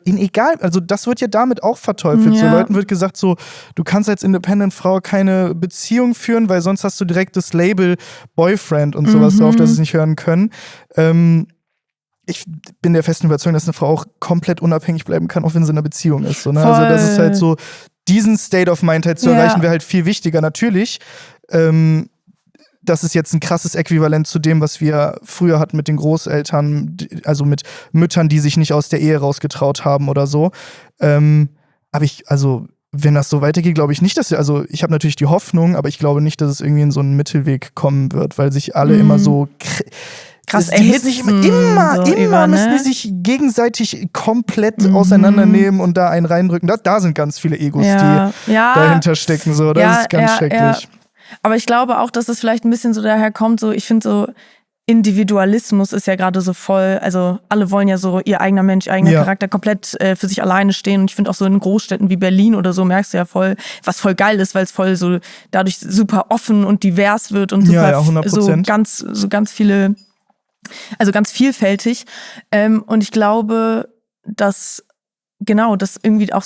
also das wird ja damit auch verteufelt. So Leuten wird gesagt so, du kannst als Independent-Frau keine Beziehung führen, weil sonst hast du direkt das Label Boyfriend und sowas drauf, dass sie es nicht hören können. ich bin der festen Überzeugung, dass eine Frau auch komplett unabhängig bleiben kann, auch wenn sie in einer Beziehung ist. So, ne? Also das ist halt so, diesen State of Mind halt zu erreichen, wäre halt viel wichtiger. Natürlich, das ist jetzt ein krasses Äquivalent zu dem, was wir früher hatten mit den Großeltern, also mit Müttern, die sich nicht aus der Ehe rausgetraut haben oder so. Aber wenn das so weitergeht, glaube ich nicht, also ich habe natürlich die Hoffnung, aber ich glaube nicht, dass es irgendwie in so einen Mittelweg kommen wird, weil sich alle immer so krass erhitzen. Immer müssen die sich gegenseitig komplett auseinandernehmen und da einen reindrücken. Da sind ganz viele Egos, die dahinter stecken. So. Das ist ganz schrecklich. Ja. Aber ich glaube auch, dass es vielleicht ein bisschen so daher kommt, so ich finde so Individualismus ist ja gerade so voll, also alle wollen ja so ihr eigener Mensch, eigener Charakter komplett für sich alleine stehen. Und ich finde auch so in Großstädten wie Berlin oder so merkst du ja voll, was voll geil ist, weil es voll so dadurch super offen und divers wird und super 100%. so ganz viele, also ganz vielfältig. Und ich glaube, dass genau, das irgendwie auch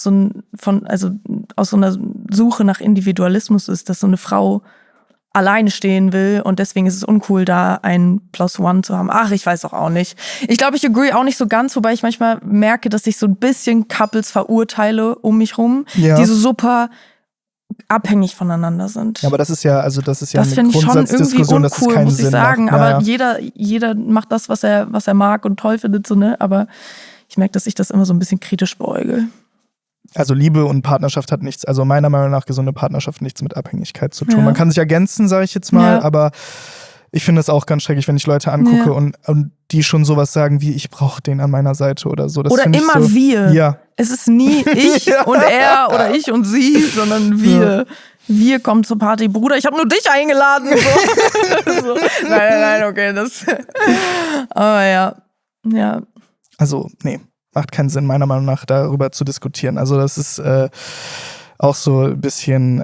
aus so einer Suche nach Individualismus ist, dass so eine Frau alleine stehen will und deswegen ist es uncool, da ein +1 zu haben. Ach, ich weiß auch nicht. Ich glaube, ich agree auch nicht so ganz, wobei ich manchmal merke, dass ich so ein bisschen Couples verurteile um mich rum, die so super abhängig voneinander sind. Ja, aber das ist ja eine Grundsatzdiskussion, dass es keinen muss ich Sinn sagen. macht. Aber jeder macht das, was er mag und toll findet, so, ne? Aber ich merke, dass ich das immer so ein bisschen kritisch beäugel. Also Liebe und Partnerschaft hat nichts, also meiner Meinung nach gesunde Partnerschaft nichts mit Abhängigkeit zu tun. Ja. Man kann sich ergänzen, sage ich jetzt mal, aber ich finde es auch ganz schrecklich, wenn ich Leute angucke und die schon sowas sagen wie, ich brauche den an meiner Seite oder so. Das oder immer so, wir. Ja. Es ist nie ich und er oder ich und sie, sondern wir. Ja. Wir kommen zur Party. Bruder, ich habe nur dich eingeladen. So. Nein, okay, das. Aber ja. Also, nee. Macht keinen Sinn, meiner Meinung nach, darüber zu diskutieren. Also das ist auch so ein bisschen,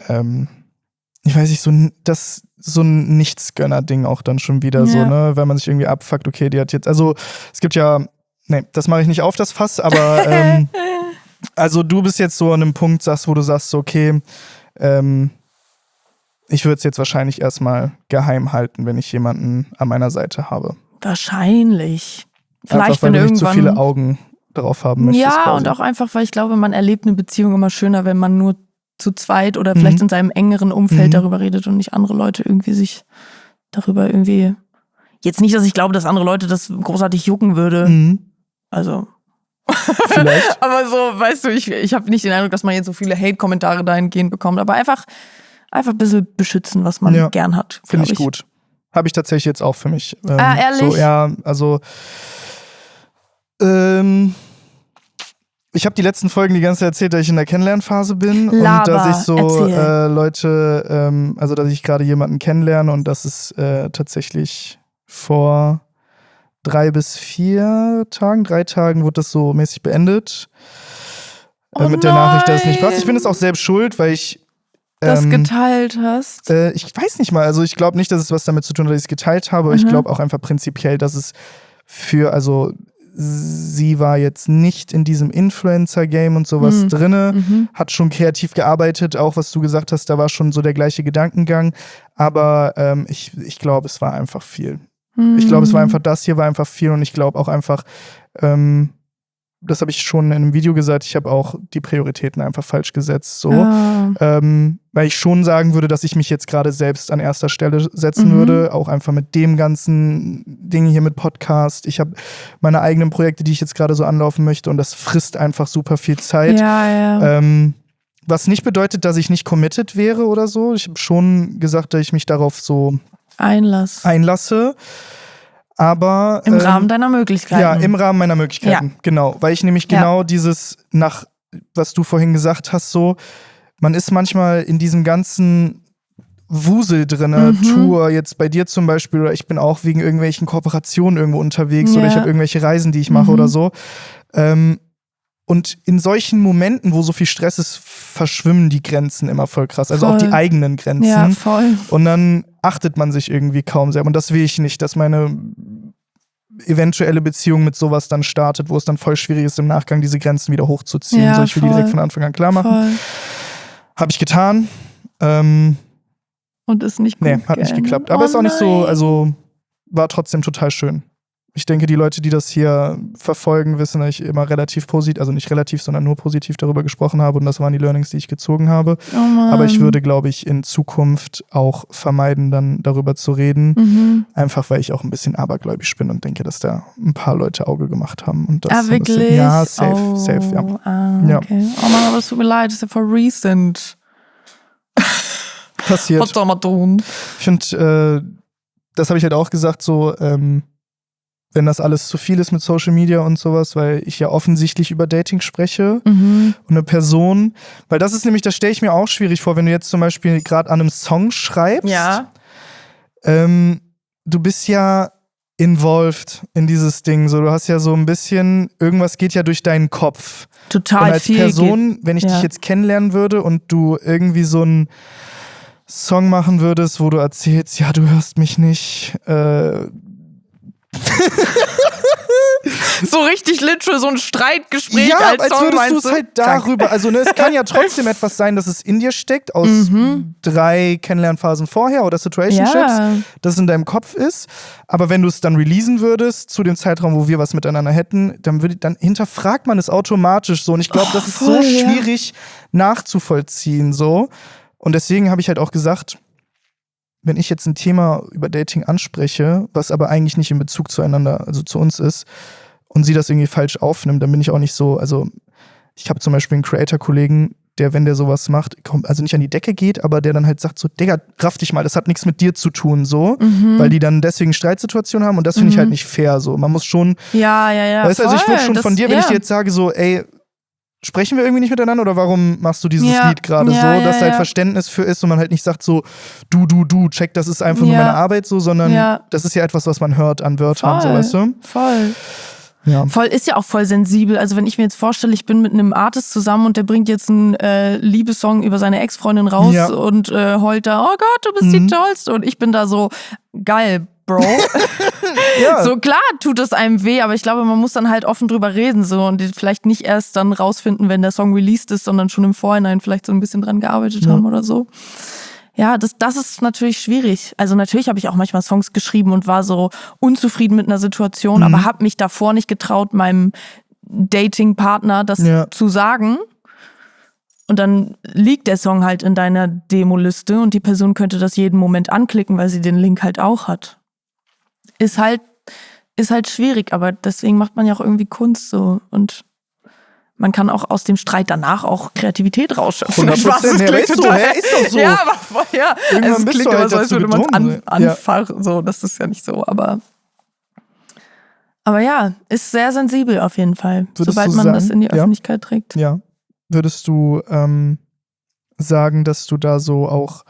ich weiß nicht, so ein Nichtsgönner-Ding auch dann schon wieder so, ne? Wenn man sich irgendwie abfuckt, okay, die hat jetzt, also es gibt ja, nee, das mache ich nicht auf, das Fass, aber also du bist jetzt so an einem Punkt, wo du sagst, so, okay, ich würde es jetzt wahrscheinlich erstmal geheim halten, wenn ich jemanden an meiner Seite habe. Wahrscheinlich. Vielleicht, einfach, weil du nicht so viele Augen drauf haben möchtest. Ja, quasi. Und auch einfach, weil ich glaube, man erlebt eine Beziehung immer schöner, wenn man nur zu zweit oder vielleicht in seinem engeren Umfeld darüber redet und nicht andere Leute irgendwie sich darüber irgendwie. Jetzt nicht, dass ich glaube, dass andere Leute das großartig jucken würde. Also. Vielleicht. Aber so, weißt du, ich habe nicht den Eindruck, dass man jetzt so viele Hate-Kommentare dahingehend bekommt, aber einfach ein bisschen beschützen, was man gern hat. Finde ich gut. Habe ich tatsächlich jetzt auch für mich. Ehrlich? So, ja, also ich habe die letzten Folgen die ganze Zeit erzählt, dass ich in der Kennenlernphase bin und dass ich so Leute, also dass ich gerade jemanden kennenlerne und das ist tatsächlich vor 3 Tagen wurde das so mäßig beendet. Mit der Nachricht, dass es nicht passt. Ich bin jetzt auch selbst schuld, weil ich das geteilt hast. Ich weiß nicht mal, also ich glaube nicht, dass es was damit zu tun hat, dass ich es geteilt habe, aber ich glaube auch einfach prinzipiell, dass es sie war jetzt nicht in diesem Influencer-Game und sowas drinne, hat schon kreativ gearbeitet, auch was du gesagt hast, da war schon so der gleiche Gedankengang, aber ich glaube, es war einfach viel. Ich glaube, es war einfach, das hier war einfach viel und ich glaube auch einfach, das habe ich schon in einem Video gesagt, ich habe auch die Prioritäten einfach falsch gesetzt, so. Weil ich schon sagen würde, dass ich mich jetzt gerade selbst an erster Stelle setzen würde, auch einfach mit dem ganzen Ding hier mit Podcast. Ich habe meine eigenen Projekte, die ich jetzt gerade so anlaufen möchte und das frisst einfach super viel Zeit. Was nicht bedeutet, dass ich nicht committed wäre oder so. Ich habe schon gesagt, dass ich mich darauf so einlasse. Aber im Rahmen deiner Möglichkeiten. Ja, im Rahmen meiner Möglichkeiten, genau. Weil ich nämlich genau dieses, was du vorhin gesagt hast, so, man ist manchmal in diesem ganzen Wusel drinne, Tour, jetzt bei dir zum Beispiel, oder ich bin auch wegen irgendwelchen Kooperationen irgendwo unterwegs oder ich habe irgendwelche Reisen, die ich mache oder so. Und in solchen Momenten, wo so viel Stress ist, verschwimmen die Grenzen immer voll krass. Also auch die eigenen Grenzen. Ja, voll. Und dann achtet man sich irgendwie kaum sehr. Und das will ich nicht, dass meine eventuelle Beziehung mit sowas dann startet, wo es dann voll schwierig ist, im Nachgang diese Grenzen wieder hochzuziehen. Ja, so, ich will die direkt von Anfang an klar machen. Habe ich getan. Und ist nicht gut. Nee, hat nicht geklappt. Aber ist auch nicht so, also war trotzdem total schön. Ich denke, die Leute, die das hier verfolgen, wissen, dass ich immer relativ positiv, also nicht relativ, sondern nur positiv darüber gesprochen habe und das waren die Learnings, die ich gezogen habe. Oh Mann. Aber ich würde, glaube ich, in Zukunft auch vermeiden, dann darüber zu reden. Einfach, weil ich auch ein bisschen abergläubisch bin und denke, dass da ein paar Leute Auge gemacht haben. Und das wirklich? Bisschen, ja, safe, ja. Okay. Oh Mann, aber es tut mir leid, das ist ja voll recent. Passiert. Was soll man tun? Ich finde, das habe ich halt auch gesagt, so, wenn das alles zu viel ist mit Social Media und sowas, weil ich ja offensichtlich über Dating spreche und eine Person, weil das ist nämlich, das stelle ich mir auch schwierig vor, wenn du jetzt zum Beispiel gerade an einem Song schreibst, du bist ja involved in dieses Ding, so, du hast ja so ein bisschen, irgendwas geht ja durch deinen Kopf. Total und als viel Person, wenn ich dich jetzt kennenlernen würde und du irgendwie so einen Song machen würdest, wo du erzählst, ja, du hörst mich nicht, so richtig literal, so ein Streitgespräch ja, als Song, würdest du es halt darüber, also ne, es kann ja trotzdem etwas sein, dass es in dir steckt, aus 3 Kennenlernphasen vorher oder Situationships, dass es in deinem Kopf ist, aber wenn du es dann releasen würdest, zu dem Zeitraum, wo wir was miteinander hätten, dann hinterfragt man es automatisch so und ich glaube, das ist so schwierig nachzuvollziehen so und deswegen habe ich halt auch gesagt, wenn ich jetzt ein Thema über Dating anspreche, was aber eigentlich nicht in Bezug zueinander, also zu uns ist, und sie das irgendwie falsch aufnimmt, dann bin ich auch nicht so, also ich habe zum Beispiel einen Creator-Kollegen, der, wenn der sowas macht, also nicht an die Decke geht, aber der dann halt sagt so, Digga, raff dich mal, das hat nichts mit dir zu tun, so, weil die dann deswegen Streitsituationen haben und das finde ich halt nicht fair, so, man muss schon, weißt, also ich würde schon von dir, wenn ich dir jetzt sage so, ey, sprechen wir irgendwie nicht miteinander oder warum machst du dieses Lied gerade so, dass da halt Verständnis für ist und man halt nicht sagt so, du, check, das ist einfach nur meine Arbeit so, sondern das ist ja etwas, was man hört an Wörtern, so, weißt du? Voll. Ja. Voll, ist ja auch voll sensibel. Also wenn ich mir jetzt vorstelle, ich bin mit einem Artist zusammen und der bringt jetzt einen Liebessong über seine Ex-Freundin raus und heult da, oh Gott, du bist die Tollste. Und ich bin da so, geil, Bro. So klar tut es einem weh, aber ich glaube, man muss dann halt offen drüber reden so und vielleicht nicht erst dann rausfinden, wenn der Song released ist, sondern schon im Vorhinein vielleicht so ein bisschen dran gearbeitet haben oder so. Ja, das ist natürlich schwierig. Also natürlich habe ich auch manchmal Songs geschrieben und war so unzufrieden mit einer Situation, aber habe mich davor nicht getraut, meinem Dating-Partner das zu sagen. Und dann liegt der Song halt in deiner Demo-Liste und die Person könnte das jeden Moment anklicken, weil sie den Link halt auch hat. Ist halt schwierig, aber deswegen macht man ja auch irgendwie Kunst so und man kann auch aus dem Streit danach auch Kreativität rausschöpfen. 100%, ist doch so. Ja, aber Irgendwann es bist klingt du halt immer so, als würde man es anfachen. Ja. So, das ist ja nicht so, aber ja, ist sehr sensibel auf jeden Fall, sobald man das in die Öffentlichkeit trägt. Ja. Würdest du sagen, dass du da so auch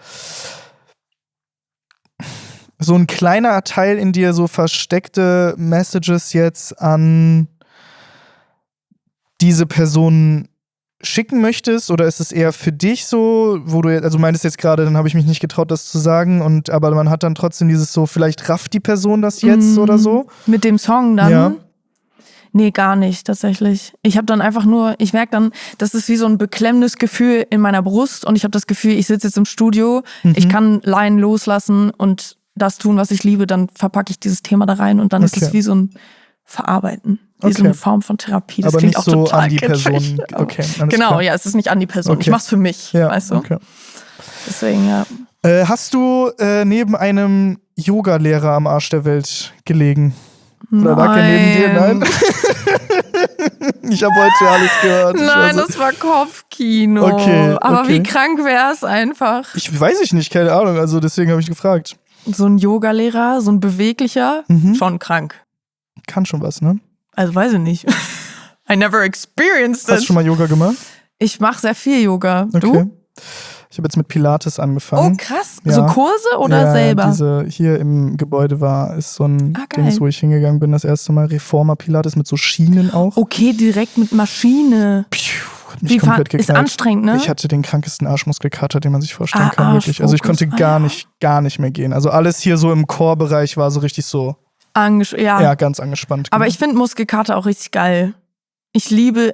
so ein kleiner Teil in dir so versteckte Messages jetzt an diese Person schicken möchtest? Oder ist es eher für dich so, wo du, also meintest jetzt gerade, dann habe ich mich nicht getraut, das zu sagen, aber man hat dann trotzdem dieses so, vielleicht rafft die Person das jetzt oder so? Mit dem Song dann? Ja. Nee, gar nicht, tatsächlich. Ich habe dann einfach nur, ich merke dann, das ist wie so ein beklemmendes Gefühl in meiner Brust und ich habe das Gefühl, ich sitze jetzt im Studio, ich kann Laien loslassen und das tun, was ich liebe, dann verpacke ich dieses Thema da rein und dann ist es wie so ein Verarbeiten. Wie so eine Form von Therapie. Das aber klingt nicht auch so total an die kitschig. Person. Okay, genau, klar. Ja, es ist nicht an die Person. Ich mach's für mich, weißt du? Okay. Deswegen, ja. Hast du neben einem Yoga-Lehrer am Arsch der Welt gelegen? Oder lag er neben dir? Nein. Ich habe heute alles gehört. Nein, das war Kopfkino. Okay. Aber wie krank wäre es einfach? Weiß ich nicht, keine Ahnung. Also deswegen habe ich gefragt. So ein Yoga-Lehrer, so ein beweglicher, schon krank. Kann schon was, ne? Also weiß ich nicht. I never experienced it. Hast du schon mal Yoga gemacht? Ich mache sehr viel Yoga. Okay. Du? Ich habe jetzt mit Pilates angefangen. Oh, krass. Ja. So Kurse oder selber? Hier im Gebäude ist so ein Ding, wo ich hingegangen bin, das erste Mal. Reformer Pilates mit so Schienen auch. Okay, direkt mit Maschine. Hat mich komplett geknallt. Ist anstrengend, ne? Ich hatte den krankesten Arschmuskelkater, den man sich vorstellen kann, wirklich. Also ich konnte gar nicht mehr gehen. Also alles hier so im Core-Bereich war so richtig so. Ja, ganz angespannt. Aber ich finde Muskelkater auch richtig geil. Ich liebe,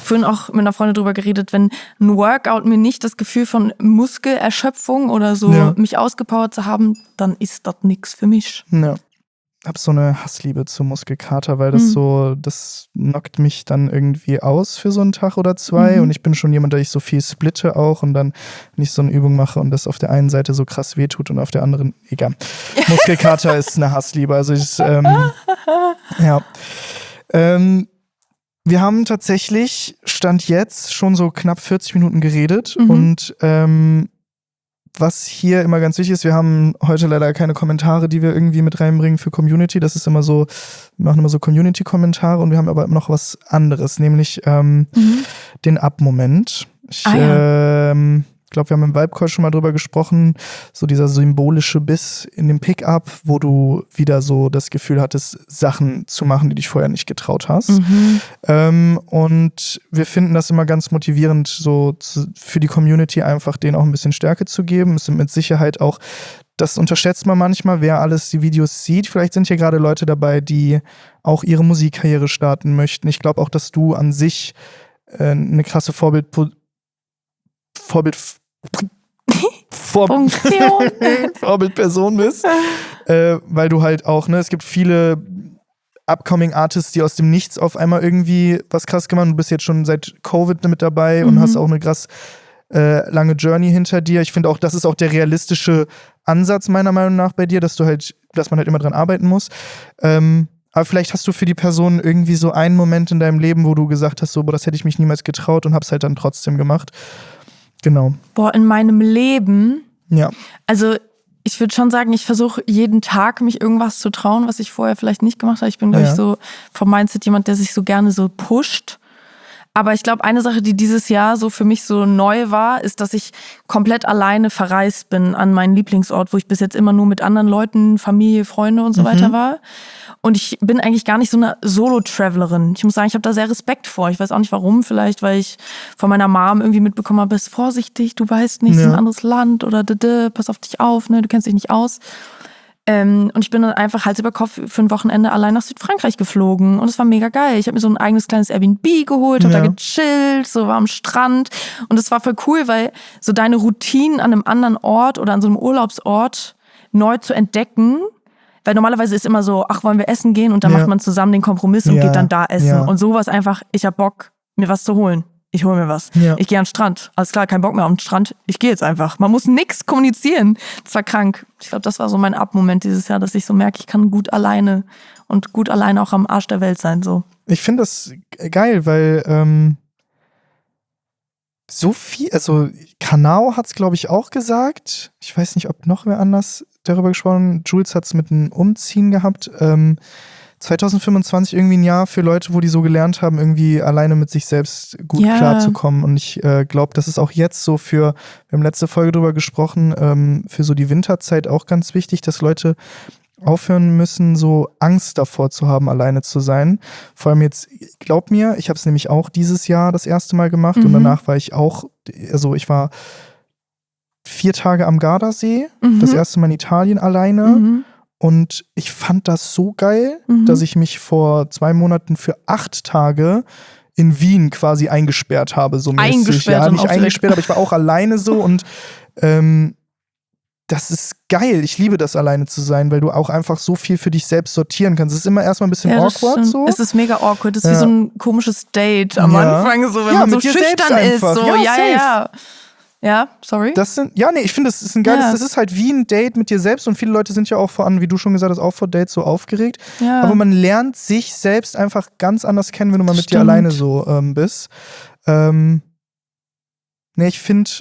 vorhin auch mit einer Freundin drüber geredet, wenn ein Workout mir nicht das Gefühl von Muskelerschöpfung oder so mich ausgepowert zu haben, dann ist das nix für mich. Ja. habe so eine Hassliebe zu Muskelkater, weil das knockt mich dann irgendwie aus für so einen Tag oder zwei. Und ich bin schon jemand, der ich so viel splitte auch und dann, wenn ich so eine Übung mache und das auf der einen Seite so krass wehtut und auf der anderen, egal. Muskelkater ist eine Hassliebe. Also ja. Wir haben tatsächlich, Stand jetzt, schon so knapp 40 Minuten geredet und was hier immer ganz wichtig ist, wir haben heute leider keine Kommentare, die wir irgendwie mit reinbringen für Community. Das ist immer so, wir machen immer so Community-Kommentare und wir haben aber immer noch was anderes, nämlich den Up-Moment. Ich glaube, wir haben im Vibe-Call schon mal drüber gesprochen, so dieser symbolische Biss in dem Pickup, wo du wieder so das Gefühl hattest, Sachen zu machen, die dich vorher nicht getraut hast. Und wir finden das immer ganz motivierend, so für die Community einfach denen auch ein bisschen Stärke zu geben. Es sind mit Sicherheit auch, das unterschätzt man manchmal, wer alles die Videos sieht. Vielleicht sind hier gerade Leute dabei, die auch ihre Musikkarriere starten möchten. Ich glaube auch, dass du an sich eine krasse Vorbildperson bist, weil du halt auch, ne, es gibt viele upcoming Artists, die aus dem Nichts auf einmal irgendwie was krass gemacht haben. Du bist jetzt schon seit Covid mit dabei und hast auch eine krass lange Journey hinter dir. Ich finde auch, das ist auch der realistische Ansatz meiner Meinung nach bei dir, dass man halt immer dran arbeiten muss. Aber vielleicht hast du für die Person irgendwie so einen Moment in deinem Leben, wo du gesagt hast, so, boah, das hätte ich mich niemals getraut und hab's halt dann trotzdem gemacht. Genau. Boah, in meinem Leben, ja. Also ich würde schon sagen, ich versuche jeden Tag mich irgendwas zu trauen, was ich vorher vielleicht nicht gemacht habe. Ich bin, glaube ich, so vom Mindset jemand, der sich so gerne so pusht. Aber ich glaube, eine Sache, die dieses Jahr so für mich so neu war, ist, dass ich komplett alleine verreist bin an meinen Lieblingsort, wo ich bis jetzt immer nur mit anderen Leuten, Familie, Freunde und so weiter war. Und ich bin eigentlich gar nicht so eine Solo-Travelerin. Ich muss sagen, ich habe da sehr Respekt vor. Ich weiß auch nicht warum, vielleicht weil ich von meiner Mom irgendwie mitbekommen habe, bist vorsichtig, du weißt nicht, es ist ein anderes Land oder pass auf dich auf, ne, du kennst dich nicht aus. Und ich bin dann einfach Hals über Kopf für ein Wochenende allein nach Südfrankreich geflogen. Und es war mega geil. Ich habe mir so ein eigenes kleines Airbnb geholt, habe da gechillt, so war am Strand. Und es war voll cool, weil so deine Routinen an einem anderen Ort oder an so einem Urlaubsort neu zu entdecken. Weil normalerweise ist immer so, ach, wollen wir essen gehen? Und dann macht man zusammen den Kompromiss und geht dann da essen. Ja. Und sowas einfach, ich hab Bock, mir was zu holen. Ich hole mir was. Ja. Ich gehe an den Strand. Alles klar, kein Bock mehr auf den Strand. Ich gehe jetzt einfach. Man muss nichts kommunizieren. Das war krank. Ich glaube, das war so mein Up-Moment dieses Jahr, dass ich so merke, ich kann gut alleine und gut alleine auch am Arsch der Welt sein. So. Ich finde das geil, weil so viel, also Kanao hat es, glaube ich, auch gesagt. Ich weiß nicht, ob noch wer anders darüber gesprochen hat. Jules hat es mit einem Umziehen gehabt. 2025 irgendwie ein Jahr für Leute, wo die so gelernt haben, irgendwie alleine mit sich selbst gut klarzukommen. Und ich glaube, das ist auch jetzt so wir haben letzte Folge drüber gesprochen, für so die Winterzeit auch ganz wichtig, dass Leute aufhören müssen, so Angst davor zu haben, alleine zu sein. Vor allem jetzt, glaub mir, ich habe es nämlich auch dieses Jahr das erste Mal gemacht und danach war ich auch, also ich war 4 Tage am Gardasee, das erste Mal in Italien alleine. Und ich fand das so geil, dass ich mich vor 2 Monaten für 8 Tage in Wien quasi eingesperrt habe. So mäßig. Eingesperrt? Ja, nicht eingesperrt, aber ich war auch alleine so und das ist geil. Ich liebe das, alleine zu sein, weil du auch einfach so viel für dich selbst sortieren kannst. Es ist immer erstmal ein bisschen awkward so. Es ist mega awkward. Es ist wie so ein komisches Date am Anfang, so, wenn man so schüchtern ist. So. Ja. Ja, sorry. Ich finde, das ist ein geiles, das ist halt wie ein Date mit dir selbst und viele Leute sind ja auch wie du schon gesagt hast, auch vor Dates so aufgeregt. Ja. Aber man lernt sich selbst einfach ganz anders kennen, wenn du mal mit dir alleine so bist. Ich finde,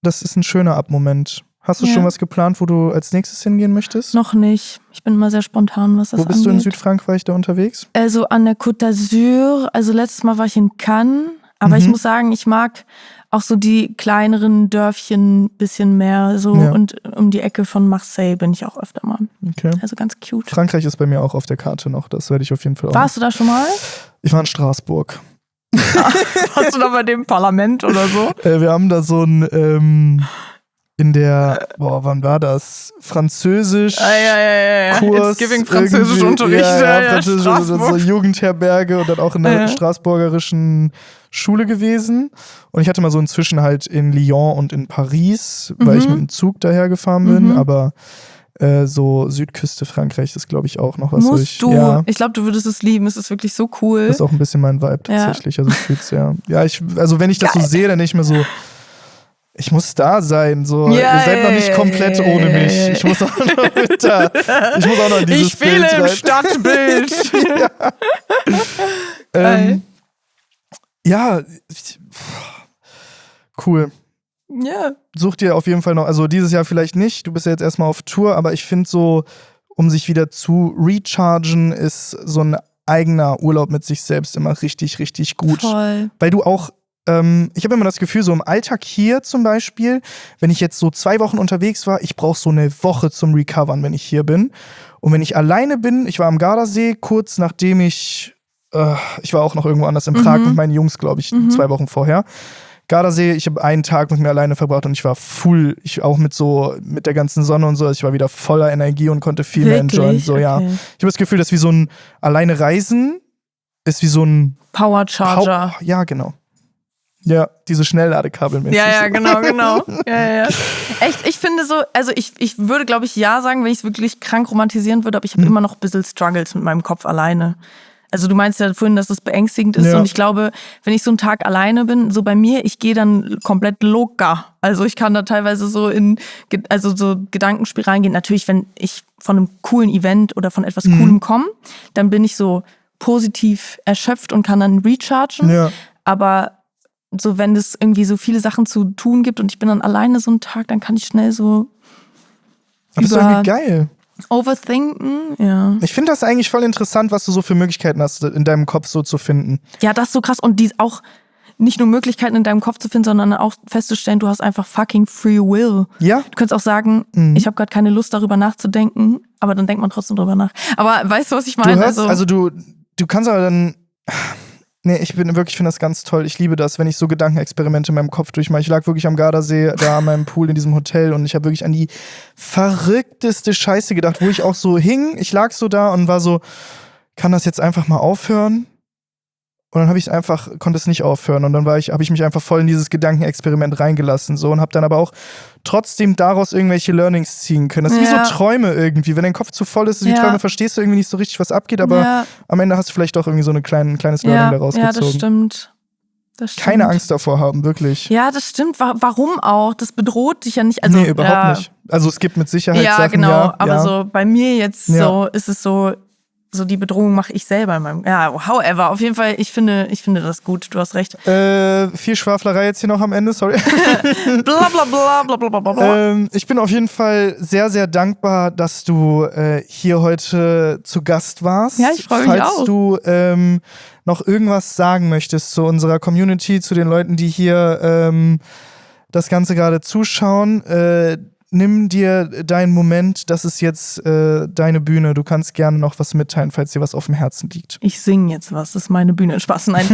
das ist ein schöner Ab-Moment. Hast du schon was geplant, wo du als nächstes hingehen möchtest? Noch nicht. Ich bin immer sehr spontan, was das angeht. Wo bist du in Südfrankreich da unterwegs? Also an der Côte d'Azur. Also letztes Mal war ich in Cannes. Aber ich muss sagen, ich mag auch so die kleineren Dörfchen ein bisschen mehr. So und um die Ecke von Marseille bin ich auch öfter mal. Okay. Also ganz cute. Frankreich ist bei mir auch auf der Karte noch. Das werde ich auf jeden Fall auch. Warst du da schon mal? Ich war in Straßburg. Warst du da bei dem Parlament oder so? Wir haben da so ein in der, wann war das? Französisch Kurs. It's giving Französischunterricht. Französisch, so Jugendherberge und dann auch in der straßburgerischen Schule gewesen. Und ich hatte mal so inzwischen halt in Lyon und in Paris, weil ich mit dem Zug daher gefahren bin. Aber So Südküste Frankreich ist, glaube ich, auch noch was. Ich glaube, du würdest es lieben. Es ist wirklich so cool. Das ist auch ein bisschen mein Vibe tatsächlich. Also ich fühl's also wenn ich das so sehe, dann denke ich mir so, ich muss da sein. So, ihr seid noch nicht komplett ohne mich. Ich muss auch noch mit da. Ich muss auch noch in dieses Bild rein. Ich fehle im Stadtbild. Cool. Ja. Such dir auf jeden Fall noch, also dieses Jahr vielleicht nicht, du bist ja jetzt erstmal auf Tour, aber ich finde so, um sich wieder zu rechargen, ist so ein eigener Urlaub mit sich selbst immer richtig, richtig gut. Voll. Weil du auch, ich habe immer das Gefühl, so im Alltag hier zum Beispiel, wenn ich jetzt so 2 Wochen unterwegs war, ich brauche so eine Woche zum Recovern, wenn ich hier bin. Und wenn ich alleine bin, ich war am Gardasee, kurz nachdem ich war auch noch irgendwo anders in Prag mit meinen Jungs, glaube ich, 2 Wochen vorher. Gardasee, ich habe einen Tag mit mir alleine verbracht und ich war full, auch mit der ganzen Sonne und so, ich war wieder voller Energie und konnte viel mehr enjoyen. So, ja. Ich habe das Gefühl, dass wie so ein alleine Reisen ist wie so ein Powercharger. Ja, genau. Ja, diese Schnellladekabel. Ja, genau. Ja. Echt, ich finde so, also ich würde, glaube ich, ja sagen, wenn ich es wirklich krank romantisieren würde, aber ich habe immer noch ein bisschen Struggles mit meinem Kopf alleine. Also du meinst ja vorhin, dass es beängstigend ist und ich glaube, wenn ich so einen Tag alleine bin, so bei mir, ich gehe dann komplett locker. Also ich kann da teilweise so so Gedankenspiralen gehen. Natürlich, wenn ich von einem coolen Event oder von etwas Coolem komme, dann bin ich so positiv erschöpft und kann dann rechargen. Ja. Aber so wenn es irgendwie so viele Sachen zu tun gibt und ich bin dann alleine so einen Tag, dann kann ich schnell so das ist irgendwie geil. Overthinken, ja. Ich finde das eigentlich voll interessant, was du so für Möglichkeiten hast, in deinem Kopf so zu finden. Ja, das ist so krass. Und auch nicht nur Möglichkeiten in deinem Kopf zu finden, sondern auch festzustellen, du hast einfach fucking free will. Ja. Du könntest auch sagen, ich habe gerade keine Lust, darüber nachzudenken, aber dann denkt man trotzdem drüber nach. Aber weißt du, was ich meine? Du kannst aber dann... Nee, ich finde das ganz toll. Ich liebe das, wenn ich so Gedankenexperimente in meinem Kopf durchmache. Ich lag wirklich am Gardasee, da an meinem Pool in diesem Hotel und ich habe wirklich an die verrückteste Scheiße gedacht, wo ich auch so hing. Ich lag so da und war so, kann das jetzt einfach mal aufhören? Und dann konnte es nicht aufhören und dann habe ich mich einfach voll in dieses Gedankenexperiment reingelassen so und habe dann aber auch trotzdem daraus irgendwelche Learnings ziehen können. Das ist wie so Träume irgendwie. Wenn dein Kopf zu voll ist, die Träume verstehst du irgendwie nicht so richtig, was abgeht, aber am Ende hast du vielleicht doch irgendwie so ein kleines Learning daraus gezogen. Ja, das stimmt. Keine Angst davor haben, wirklich. Ja, das stimmt. Warum auch? Das bedroht dich ja nicht. Also, nee, überhaupt nicht. Also es gibt mit Sicherheit Sachen, genau. Aber so bei mir jetzt so ist es so die Bedrohung mache ich selber in meinem. Ja, however, auf jeden Fall, ich finde das gut, du hast recht. Viel Schwaflerei jetzt hier noch am Ende, sorry. Blablabla. Ich bin auf jeden Fall sehr, sehr dankbar, dass du hier heute zu Gast warst. Ja, ich freue mich auch. Falls du noch irgendwas sagen möchtest zu unserer Community, zu den Leuten, die hier das Ganze gerade zuschauen, nimm dir deinen Moment, das ist jetzt deine Bühne. Du kannst gerne noch was mitteilen, falls dir was auf dem Herzen liegt. Ich singe jetzt was, das ist meine Bühne. Spaß, nein.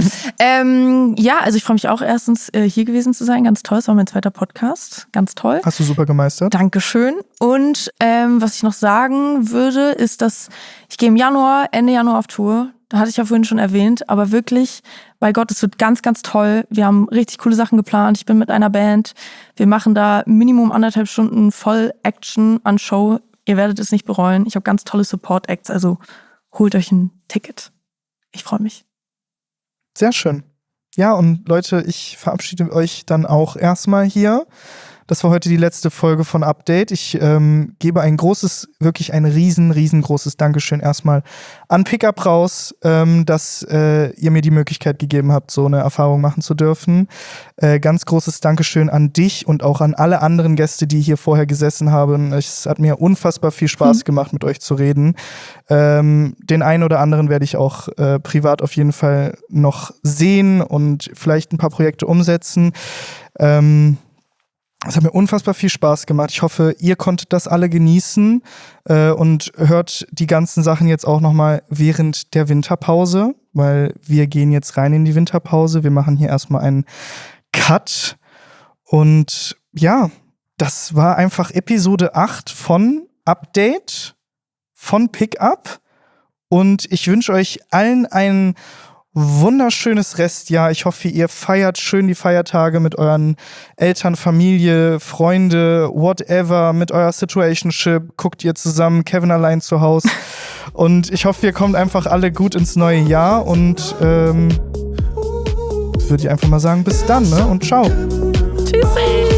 Ja, also ich freue mich auch erstens, hier gewesen zu sein. Ganz toll, es war mein 2. Podcast. Ganz toll. Hast du super gemeistert. Dankeschön. Und was ich noch sagen würde, ist, dass ich gehe Ende Januar auf Tour. Da hatte ich ja vorhin schon erwähnt, aber wirklich, bei Gott, es wird ganz, ganz toll. Wir haben richtig coole Sachen geplant. Ich bin mit einer Band. Wir machen da Minimum 1,5 Stunden voll Action an Show. Ihr werdet es nicht bereuen. Ich habe ganz tolle Support-Acts, also holt euch ein Ticket. Ich freue mich. Sehr schön. Ja, und Leute, ich verabschiede euch dann auch erstmal hier. Das war heute die letzte Folge von Update. Ich gebe ein riesengroßes Dankeschön erstmal an Pickup raus, dass ihr mir die Möglichkeit gegeben habt, so eine Erfahrung machen zu dürfen. Ganz großes Dankeschön an dich und auch an alle anderen Gäste, die hier vorher gesessen haben. Es hat mir unfassbar viel Spaß gemacht, mit euch zu reden. Den einen oder anderen werde ich auch privat auf jeden Fall noch sehen und vielleicht ein paar Projekte umsetzen. Es hat mir unfassbar viel Spaß gemacht. Ich hoffe, ihr konntet das alle genießen und hört die ganzen Sachen jetzt auch nochmal während der Winterpause, weil wir gehen jetzt rein in die Winterpause. Wir machen hier erstmal einen Cut. Und ja, das war einfach Episode 8 von Update, von Pickup. Und ich wünsche euch allen einen wunderschönes Restjahr. Ich hoffe, ihr feiert schön die Feiertage mit euren Eltern, Familie, Freunde, whatever, mit eurer Situationship. Guckt ihr zusammen Kevin allein zu Hause. Und ich hoffe, ihr kommt einfach alle gut ins neue Jahr. Und würde ich einfach mal sagen, bis dann, ne? Und ciao. Tschüssi.